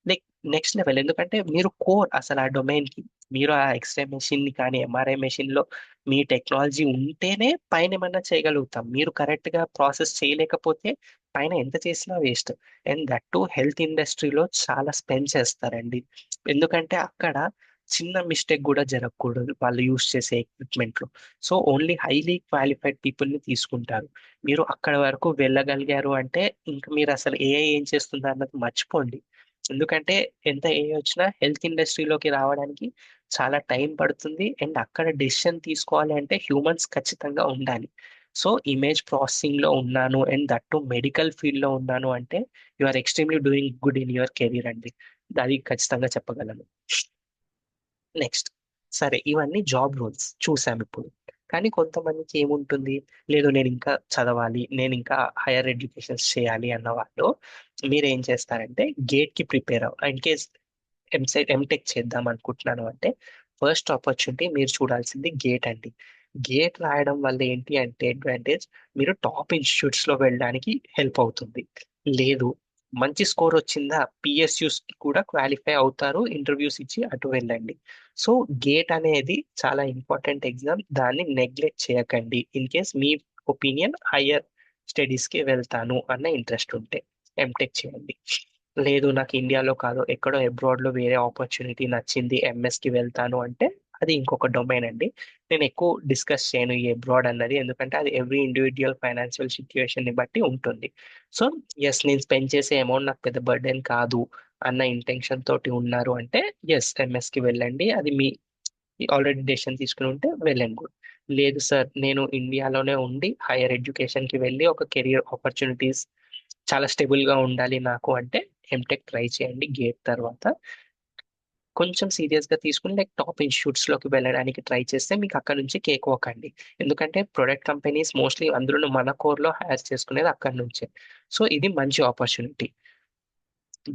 లైక్ నెక్స్ట్ లెవెల్. ఎందుకంటే మీరు కోర్ అసలు ఆ డొమైన్ కి. మీరు ఆ ఎక్స్రే మెషిన్ ని కానీ ఎంఆర్ఐ మెషిన్ లో మీ టెక్నాలజీ ఉంటేనే పైన ఏమన్నా చేయగలుగుతాం. మీరు కరెక్ట్ గా ప్రాసెస్ చేయలేకపోతే పైన ఎంత చేసినా waste. And that to health ఇండస్ట్రీలో చాలా స్పెండ్ చేస్తారండి. ఎందుకంటే అక్కడ చిన్న మిస్టేక్ కూడా జరగకూడదు వాళ్ళు యూస్ చేసే ఎక్విప్మెంట్ లో. So only highly qualified people ని తీసుకుంటారు. మీరు అక్కడ వరకు వెళ్ళగలిగారు అంటే ఇంకా మీరు అసలు ఏఐ ఏం చేస్తుందో అన్నది మర్చిపోండి. ఎందుకంటే ఎంత ఏఐ వచ్చినా హెల్త్ ఇండస్ట్రీలోకి రావడానికి చాలా టైం పడుతుంది. అండ్ అక్కడ డెసిషన్ తీసుకోవాలి అంటే హ్యూమన్స్ ఖచ్చితంగా ఉండాలి. సో ఇమేజ్ ప్రాసెసింగ్ లో ఉన్నాను and that too medical field లో ఉన్నాను అంటే you are extremely doing good in your career అండి. అది ఖచ్చితంగా చెప్పగలను. నెక్స్ట్, సరే ఇవన్నీ జాబ్ రోల్స్ చూసాం ఇప్పుడు. కానీ కొంతమందికి ఏముంటుంది, లేదు నేను ఇంకా చదవాలి, నేను ఇంకా హైయర్ ఎడ్యుకేషన్స్ చేయాలి అన్న వాళ్ళు మీరు ఏం చేస్తారంటే గేట్ కి ప్రిపేర్ అవ్వ. ఇన్ కేస్ ఎంటెక్ చేద్దాం అనుకుంటున్నాను అంటే ఫస్ట్ ఆపర్చునిటీ మీరు చూడాల్సింది గేట్ అండి. గేట్ రాయడం వల్ల ఏంటి అంటే అడ్వాంటేజ్, మీరు టాప్ ఇన్స్టిట్యూట్స్ లో వెళ్ళడానికి హెల్ప్ అవుతుంది. లేదు, మంచి స్కోర్ వచ్చిందా, పిఎస్యూస్ కి కూడా క్వాలిఫై అవుతారు, ఇంటర్వ్యూస్ ఇచ్చి అటు వెళ్ళండి. సో గేట్ అనేది చాలా ఇంపార్టెంట్ ఎగ్జామ్, దాన్ని నెగ్లెక్ట్ చేయకండి. In case me opinion higher studies కి వెళ్తాను అన్న ఇంట్రెస్ట్ ఉంటే ఎంటెక్ చేయండి. లేదు నాకు ఇండియాలో కాదు ఎక్కడో అబ్రాడ్ లో వేరే ఆపర్చునిటీ నచ్చింది, ఎంఎస్ కి వెళ్తాను అంటే అది ఇంకొక డొమైన్ అండి. నేను ఎక్కువ డిస్కస్ చేయను ఈ అబ్రాడ్ అన్నది, ఎందుకంటే అది ఎవ్రీ ఇండివిజువల్ ఫైనాన్షియల్ సిచ్యువేషన్ ని బట్టి ఉంటుంది. సో ఎస్, నేను స్పెండ్ చేసే అమౌంట్ నాకు పెద్ద బర్డెన్ కాదు అన్న ఇంటెన్షన్ తోటి ఉన్నారు అంటే ఎస్ ఎంఎస్ కి వెళ్ళండి. అది మీ ఆల్రెడీ డెసిషన్ తీసుకుని ఉంటే వెళ్ళండి గుడ్. లేదు సార్ నేను ఇండియాలోనే ఉండి హైయర్ ఎడ్యుకేషన్ కి వెళ్ళి ఒక కెరియర్ ఆపర్చునిటీస్ చాలా స్టేబుల్ గా ఉండాలి నాకు అంటే ఎంటెక్ ట్రై చేయండి. గేట్ తర్వాత కొంచెం సీరియస్ గా తీసుకుని లైక్ టాప్ ఇన్స్టిట్యూట్స్ లోకి వెళ్ళడానికి ట్రై చేస్తే మీకు అక్కడ నుంచి కేక్ వాక్ అండి. ఎందుకంటే ప్రొడక్ట్ కంపెనీస్ మోస్ట్లీ అందులో మన కోర్ లో హైర్ చేసుకునేది అక్కడ నుంచే. సో ఇది మంచి ఆపర్చునిటీ.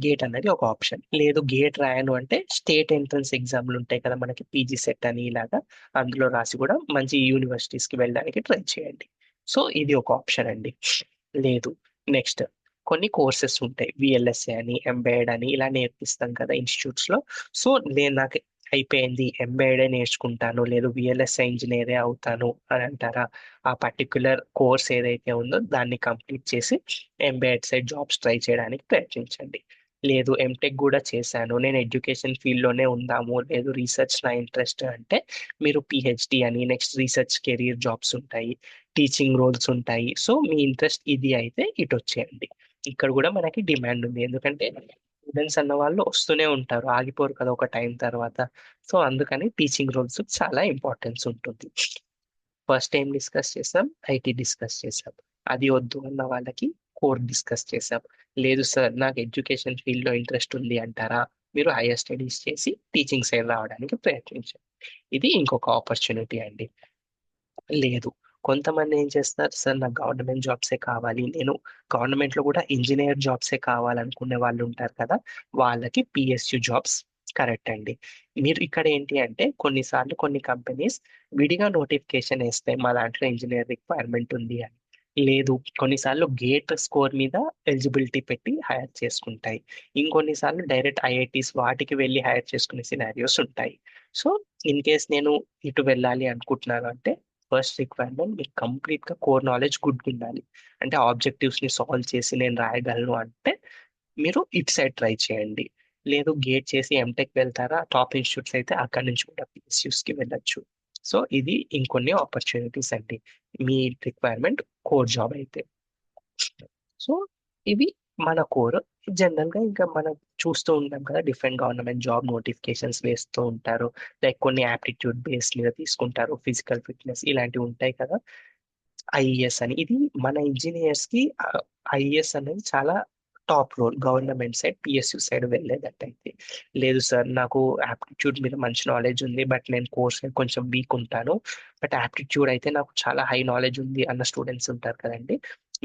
గేట్ అనేది ఒక ఆప్షన్. లేదు గేట్ రాయను అంటే స్టేట్ ఎంట్రన్స్ ఎగ్జామ్లు ఉంటాయి కదా మనకి, పీజీ సెట్ అని ఇలాగా, అందులో రాసి కూడా మంచి యూనివర్సిటీస్ కి వెళ్ళడానికి ట్రై చేయండి. సో ఇది ఒక ఆప్షన్ అండి. లేదు, నెక్స్ట్ కొన్ని కోర్సెస్ ఉంటాయి, విఎల్ఎస్ఏ అని ఎంబెడ్ అని ఇలా నేర్పిస్తాం కదా ఇన్స్టిట్యూట్స్ లో. సో నేను నాకు అయిపోయింది ఎంబెడే నేర్చుకుంటాను, లేదు విఎల్ఎస్ఐ ఇంజనీరే అవుతాను అని అంటారా, ఆ పర్టిక్యులర్ కోర్స్ ఏదైతే ఉందో దాన్ని కంప్లీట్ చేసి ఎంబెడ్ సైడ్ జాబ్స్ ట్రై చేయడానికి ప్రయత్నించండి. లేదు ఎంటెక్ కూడా చేశాను, నేను ఎడ్యుకేషన్ ఫీల్డ్ లోనే ఉందాము, లేదు రీసెర్చ్ నా ఇంట్రెస్ట్ అంటే మీరు పిహెచ్డి అని నెక్స్ట్ రీసెర్చ్ కెరీర్ జాబ్స్ ఉంటాయి, టీచింగ్ రోల్స్ ఉంటాయి. సో మీ ఇంట్రెస్ట్ ఇది అయితే ఇటు వచ్చేయండి. ఇక్కడ కూడా మనకి డిమాండ్ ఉంది, ఎందుకంటే స్టూడెంట్స్ అన్న వాళ్ళు వస్తూనే ఉంటారు, ఆగిపోరు కదా ఒక టైం తర్వాత. సో అందుకని టీచింగ్ రోల్స్ చాలా ఇంపార్టెన్స్ ఉంటుంది. ఫస్ట్ ఏం డిస్కస్ చేసాం? ఐటీ డిస్కస్ చేసాం. అది వద్దు అన్న వాళ్ళకి కోర్ డిస్కస్ చేసాం. లేదు సార్ నాకు ఎడ్యుకేషన్ ఫీల్డ్ లో ఇంట్రెస్ట్ ఉంది అంటారా, మీరు హైయర్ స్టడీస్ చేసి టీచింగ్ సైడ్ రావడానికి ప్రయత్నించండి. ఇది ఇంకొక ఆపర్చునిటీ అండి. లేదు, కొంతమంది ఏం చేస్తారు, సార్ నాకు గవర్నమెంట్ జాబ్సే కావాలి, నేను గవర్నమెంట్ లో కూడా ఇంజనీర్ జాబ్సే కావాలనుకునే వాళ్ళు ఉంటారు కదా, వాళ్ళకి పిఎస్యు జాబ్స్ కరెక్ట్ అండి. మీరు ఇక్కడ ఏంటి అంటే కొన్నిసార్లు కొన్ని కంపెనీస్ విడిగా నోటిఫికేషన్ వేస్తాయి మా దాంట్లో ఇంజనీర్ రిక్వైర్మెంట్ ఉంది అని. లేదు, కొన్నిసార్లు గేట్ స్కోర్ మీద ఎలిజిబిలిటీ పెట్టి హైర్ చేసుకుంటాయి. ఇంకొన్నిసార్లు డైరెక్ట్ ఐఐటీస్ వాటికి వెళ్ళి హైర్ చేసుకునే సినారియోస్ ఉంటాయి. సో ఇన్ కేస్ నేను ఇటు వెళ్ళాలి అనుకుంటున్నాను అంటే ఫస్ట్ రిక్వైర్మెంట్ మీకు కంప్లీట్ గా కోర్ నాలెడ్జ్ గుడ్ ఉండాలి. అంటే ఆబ్జెక్టివ్స్ ని సాల్వ్ చేసి నేను రాయగలను అంటే మీరు ఇట్ సైడ్ ట్రై చేయండి. లేదు గేట్ చేసి ఎంటెక్ వెళ్తారా, టాప్ ఇన్స్టిట్యూట్స్ అయితే అక్కడ నుంచి కూడా పిఎస్యూస్ కి వెళ్ళొచ్చు. సో ఇది ఇంకొన్ని ఆపర్చునిటీస్ అండి మీ రిక్వైర్మెంట్ కోర్ జాబ్ అయితే. సో ఇవి మన కోర్. జనరల్ గా ఇంకా మనం చూస్తూ ఉంటాం కదా, డిఫరెంట్ గవర్నమెంట్ జాబ్ నోటిఫికేషన్స్ వేస్తూ ఉంటారు. లైక్ కొన్ని యాప్టిట్యూడ్ బేస్ మీద తీసుకుంటారు, ఫిజికల్ ఫిట్నెస్ ఇలాంటివి ఉంటాయి కదా. ఐఏఎస్ అని, ఇది మన ఇంజనీర్స్ కి ఐఏఎస్ అనేది చాలా top role government side PSU side వెళ్ళేటట్టయితే. లేదు సార్ నాకు యాప్టిట్యూడ్ మీద మంచి నాలెడ్జ్ ఉంది బట్ నేను కోర్స్ కొంచెం వీక్ ఉంటాను, బట్ యాప్టిట్యూడ్ అయితే నాకు చాలా హై నాలెడ్జ్ ఉంది అన్న స్టూడెంట్స్ ఉంటారు కదండి.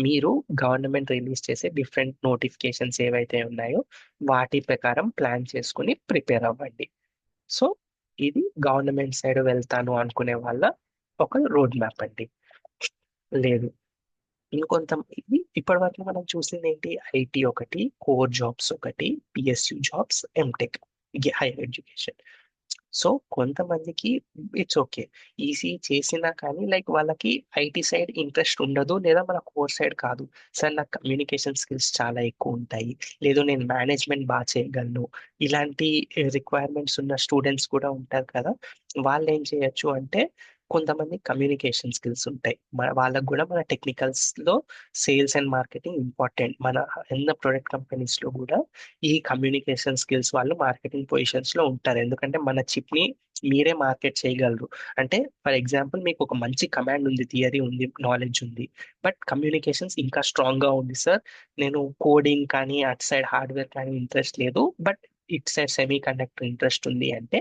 మీరు గవర్నమెంట్ రిలీజ్ చేసే డిఫరెంట్ నోటిఫికేషన్స్ ఏవైతే ఉన్నాయో వాటి ప్రకారం ప్లాన్ చేసుకుని ప్రిపేర్ అవ్వండి. సో ఇది గవర్నమెంట్ సైడ్ వెళ్తాను అనుకునే వాళ్ళ ఒక రోడ్ మ్యాప్ అండి. లేదు, ఇంకొంత ఇది ఇప్పటి వరకు మనం చూసింది ఏంటి, ఐటీ ఒకటి, కోర్ జాబ్స్ ఒకటి, PSU jobs, MTech, higher education. So కొంతమందికి ఇట్స్ ఓకే, ఈసీ చేసినా కానీ లైక్ వాళ్ళకి ఐటీ సైడ్ ఇంట్రెస్ట్ ఉండదు, లేదా మన కోర్ సైడ్ కాదు. సార్ నాకు కమ్యూనికేషన్ స్కిల్స్ చాలా ఎక్కువ ఉంటాయి, లేదు నేను మేనేజ్మెంట్ బాగా చేయగలను, ఇలాంటి రిక్వైర్మెంట్స్ ఉన్న స్టూడెంట్స్ కూడా ఉంటారు కదా. వాళ్ళు ఏం చేయొచ్చు అంటే, కొంతమంది కమ్యూనికేషన్ స్కిల్స్ ఉంటాయి, వాళ్ళకు కూడా మన టెక్నికల్స్ లో సేల్స్ అండ్ మార్కెటింగ్ ఇంపార్టెంట్. మన ఎన్న ప్రొడక్ట్ కంపెనీస్ లో కూడా ఈ కమ్యూనికేషన్ స్కిల్స్ వాళ్ళు మార్కెటింగ్ పొజిషన్స్ లో ఉంటారు, ఎందుకంటే మన చిప్ ని మీరే మార్కెట్ చేయగలరు. అంటే ఫర్ ఎగ్జాంపుల్ మీకు ఒక మంచి కమాండ్ ఉంది, థియరీ ఉంది, నాలెడ్జ్ ఉంది, బట్ కమ్యూనికేషన్స్ ఇంకా స్ట్రాంగ్ గా ఉంది సార్, నేను కోడింగ్ కానీ అటు సైడ్ హార్డ్వేర్ కానీ ఇంట్రెస్ట్ లేదు, but it side semiconductor interest ఉంది అంటే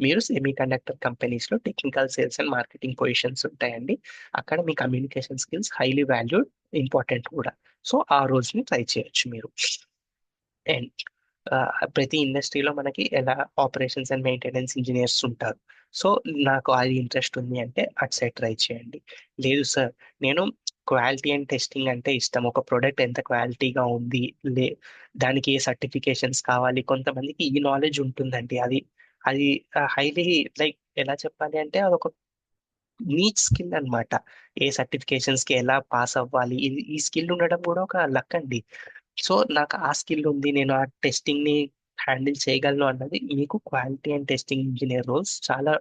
మీరు సెమీ కండక్టర్ కంపెనీస్ లో technical sales and marketing positions ఉంటాయండి. అక్కడ మీ communication skills highly valued, important కూడా. సో ఆ రోజుని ట్రై చేయొచ్చు మీరు. అండ్ ప్రతి ఇండస్ట్రీలో మనకి ఎలా ఆపరేషన్స్ అండ్ మెయింటెనెన్స్ ఇంజనీర్స్ ఉంటారు. సో నాకు అది ఇంట్రెస్ట్ ఉంది అంటే అటు సైడ్ ట్రై చేయండి. లేదు సార్ నేను క్వాలిటీ అండ్ టెస్టింగ్ అంటే ఇష్టం, ఒక ప్రోడక్ట్ ఎంత క్వాలిటీగా ఉంది, లే దానికి ఏ సర్టిఫికేషన్స్ కావాలి, కొంతమందికి ఈ నాలెడ్జ్ ఉంటుందండి. అది అది హైలీ, లైక్ ఎలా చెప్పాలి అంటే అదొక నీచ్ స్కిల్ అన్నమాట. ఏ సర్టిఫికేషన్స్ కి ఎలా పాస్ అవ్వాలి, ఈ స్కిల్ ఉండడం కూడా ఒక లక్ అండి. సో నాకు ఆ స్కిల్ ఉంది, నేను ఆ టెస్టింగ్ ని హ్యాండిల్ చేయగలను అన్నది, మీకు quality and testing engineer roles చాలా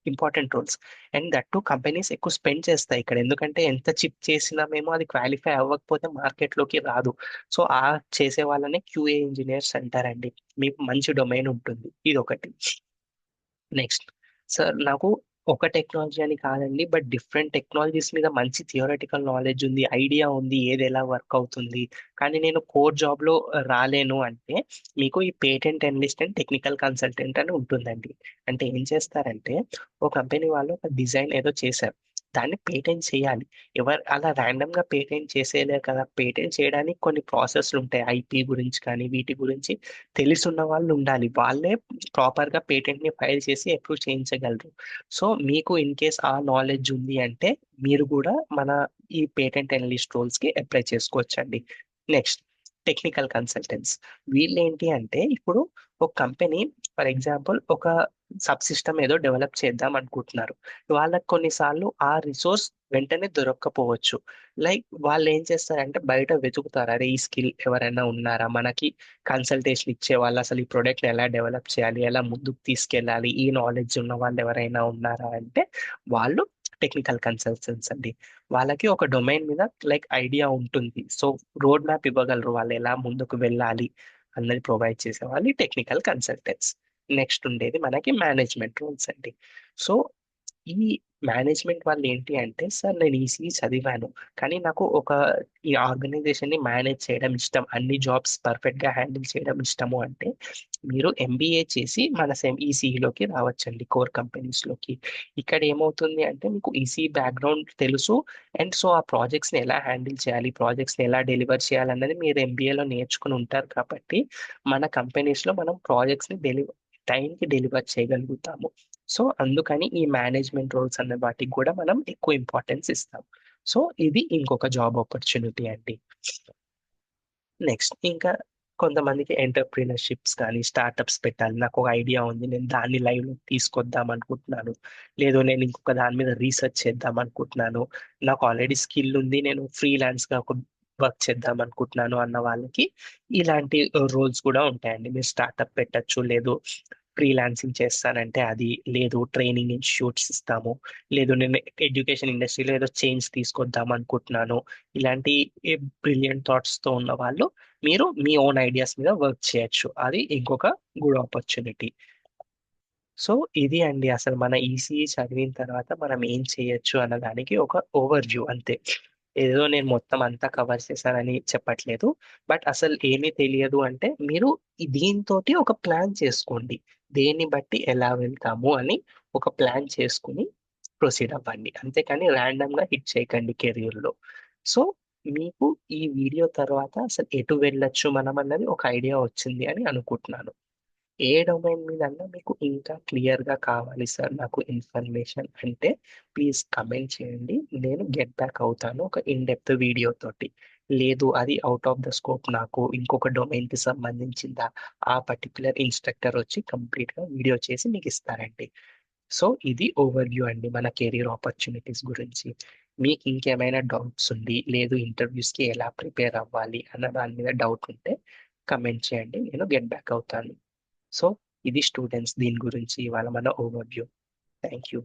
important roles. And that to companies ఎక్కువ స్పెండ్ చేస్తాయి ఇక్కడ, ఎందుకంటే ఎంత చిప్ చేసినా మేము అది క్వాలిఫై అవ్వకపోతే మార్కెట్ లోకి రాదు. సో ఆ చేసే వాళ్ళనే క్యూఏ ఇంజనీర్స్ అంటారండి. మీకు మంచి డొమైన్ ఉంటుంది, ఇది ఒకటి. నెక్స్ట్, సార్ నాకు ఒక టెక్నాలజీ అని కాదండి, బట్ డిఫరెంట్ టెక్నాలజీస్ మీద మంచి థియోరటికల్ నాలెడ్జ్ ఉంది, ఐడియా ఉంది ఏది ఎలా వర్క్ అవుతుంది, కానీ నేను కోర్ జాబ్ లో రాలేను అంటే మీకు ఈ patent analyst and technical consultant అని ఉంటుందండి. అంటే ఏం చేస్తారంటే, ఒక కంపెనీ వాళ్ళు ఒక డిజైన్ ఏదో చేశారు, దాన్ని పేటెంట్ చేయాలి. ఎవరు అలా ర్యాండమ్ గా పేటెంట్ చేసేయలేరు కదా, పేటెంట్ చేయడానికి కొన్ని ప్రాసెస్లు ఉంటాయి, ఐపీ గురించి కానీ వీటి గురించి తెలుసున్న వాళ్ళు ఉండాలి, వాళ్ళే ప్రాపర్ గా పేటెంట్ ని ఫైల్ చేసి అప్రూవ్ చేయించగలరు. సో మీకు ఇన్ కేస్ ఆ నాలెడ్జ్ ఉంది అంటే మీరు కూడా మన ఈ పేటెంట్ అనలిస్ట్ రోల్స్ కి అప్లై చేసుకోవచ్చండి. Next, technical consultants. వీళ్ళు ఏంటి అంటే, ఇప్పుడు ఒక కంపెనీ ఫర్ ఎగ్జాంపుల్ ఒక సబ్ సిస్టమ్ ఏదో డెవలప్ చేద్దాం అనుకుంటున్నారు, వాళ్ళకి కొన్నిసార్లు ఆ రిసోర్స్ వెంటనే దొరక్కపోవచ్చు. లైక్ వాళ్ళు ఏం చేస్తారంటే బయట వెతుకుతారు, అరే ఈ స్కిల్ ఎవరైనా ఉన్నారా మనకి కన్సల్టేషన్ ఇచ్చే వాళ్ళు, అసలు ఈ ప్రోడక్ట్ ఎలా డెవలప్ చేయాలి, ఎలా ముందుకు తీసుకెళ్ళాలి, ఈ నాలెడ్జ్ ఉన్న వాళ్ళు ఎవరైనా ఉన్నారా అంటే వాళ్ళు టెక్నికల్ కన్సల్టెంట్స్ అండి. వాళ్ళకి ఒక డొమైన్ మీద లైక్ ఐడియా ఉంటుంది, సో రోడ్ మ్యాప్ ఇవ్వగలరు వాళ్ళు ఎలా ముందుకు వెళ్ళాలి. అన్నది ప్రొవైడ్ చేసే వాళ్ళు టెక్నికల్ కన్సల్టెంట్స్. నెక్స్ట్ ఉండేది మనకి మేనేజ్మెంట్ రోల్స్ అండి. సో ఈ మేనేజ్మెంట్ వాళ్ళు ఏంటి అంటే, సార్ నేను ఈసీఈ చదివాను, కానీ నాకు ఈ ఆర్గనైజేషన్ ని మేనేజ్ చేయడం ఇష్టం, అన్ని జాబ్స్ పర్ఫెక్ట్ గా హ్యాండిల్ చేయడం ఇష్టము అంటే మీరు ఎంబీఏ చేసి మన ఈసీఈలోకి రావచ్చండి, కోర్ కంపెనీస్ లోకి. ఇక్కడ ఏమవుతుంది అంటే మీకు ఈసీ బ్యాక్గ్రౌండ్ తెలుసు, అండ్ సో ఆ ప్రాజెక్ట్స్ ని ఎలా హ్యాండిల్ చేయాలి, ప్రాజెక్ట్స్ ని ఎలా డెలివర్ చేయాలన్నది మీరు ఎంబీఏలో నేర్చుకుని ఉంటారు కాబట్టి మన కంపెనీస్ లో మనం ప్రాజెక్ట్స్ ని టైంకి డెలివర్ చేయగలుగుతాము. సో అందుకని ఈ మేనేజ్మెంట్ రోల్స్ అనే వాటికి కూడా మనం ఎక్కువ ఇంపార్టెన్స్ ఇస్తాం. సో ఇది ఇంకొక జాబ్ ఆపర్చునిటీ అండి. నెక్స్ట్ ఇంకా కొంతమందికి ఎంటర్ప్రీనర్షిప్స్ కానీ స్టార్టప్స్ పెట్టాలి, నాకు ఒక ఐడియా ఉంది, నేను దాన్ని లైవ్ లో తీసుకొద్దాం అనుకుంటున్నాను, లేదు నేను ఇంకొక దాని మీద రీసెర్చ్ చేద్దాం అనుకుంటున్నాను, నాకు ఆల్రెడీ స్కిల్ ఉంది, నేను ఫ్రీలాన్స్ గా ఒక వర్క్ చేద్దాం అనుకుంటున్నాను అన్న వాళ్ళకి ఇలాంటి రోల్స్ కూడా ఉంటాయండి. మీరు స్టార్టప్ పెట్టచ్చు, లేదు ఫ్రీలాన్సింగ్ చేస్తానంటే అది, లేదు ట్రైనింగ్ ఇన్స్టిట్యూట్స్ ఇస్తాము, లేదు నేను ఎడ్యుకేషన్ ఇండస్ట్రీలో ఏదో చేంజ్ తీసుకొద్దాం అనుకుంటున్నాను, ఇలాంటి బ్రిలియంట్ థాట్స్ తో ఉన్న వాళ్ళు మీరు మీ ఓన్ ఐడియాస్ మీద వర్క్ చేయొచ్చు. అది ఇంకొక గుడ్ ఆపర్చునిటీ. సో ఇది అండి అసలు మన ఈసీఈ చదివిన తర్వాత మనం ఏం చేయొచ్చు అన్న దానికి ఒక ఓవర్ వ్యూ అంతే. ఏదో నేను మొత్తం అంతా కవర్ చేశానని చెప్పట్లేదు, బట్ అసలు ఏమీ తెలియదు అంటే మీరు దీంతోటి ఒక ప్లాన్ చేసుకోండి, దేన్ని బట్టి ఎలా వెళ్తాము అని ఒక ప్లాన్ చేసుకుని ప్రొసీడ్ అవ్వండి, అంతేకాని ర్యాండమ్ గా హిట్ చేయకండి కెరీర్ లో. సో మీకు ఈ వీడియో తర్వాత అసలు ఎటు వెళ్ళొచ్చు మనం అన్నది ఒక ఐడియా వచ్చింది అని అనుకుంటున్నాను. ఏ డొమైన్ మీద మీకు ఇంకా క్లియర్ గా కావాలి సార్ నాకు ఇన్ఫర్మేషన్ అంటే ప్లీజ్ కమెంట్ చేయండి, నేను గెట్ బ్యాక్ అవుతాను ఒక ఇన్ డెప్త్ వీడియో తోటి. లేదు అది అవుట్ ఆఫ్ ద స్కోప్, నాకు ఇంకొక డొమైన్ కి సంబంధించిందా, ఆ పర్టికులర్ ఇన్స్ట్రక్టర్ వచ్చి కంప్లీట్ గా వీడియో చేసి మీకు ఇస్తారండి. సో ఇది ఓవర్ వ్యూ అండి మన కెరీర్ ఆపర్చునిటీస్ గురించి. మీకు ఇంకేమైనా డౌట్స్ ఉండి, లేదు ఇంటర్వ్యూస్ కి ఎలా ప్రిపేర్ అవ్వాలి అన్న దాని మీద డౌట్ ఉంటే కమెంట్ చేయండి, నేను గెట్ బ్యాక్ అవుతాను. సో ఇది స్టూడెంట్స్ దీని గురించి ఇవాళ మన ఓవర్ వ్యూ. Thank you.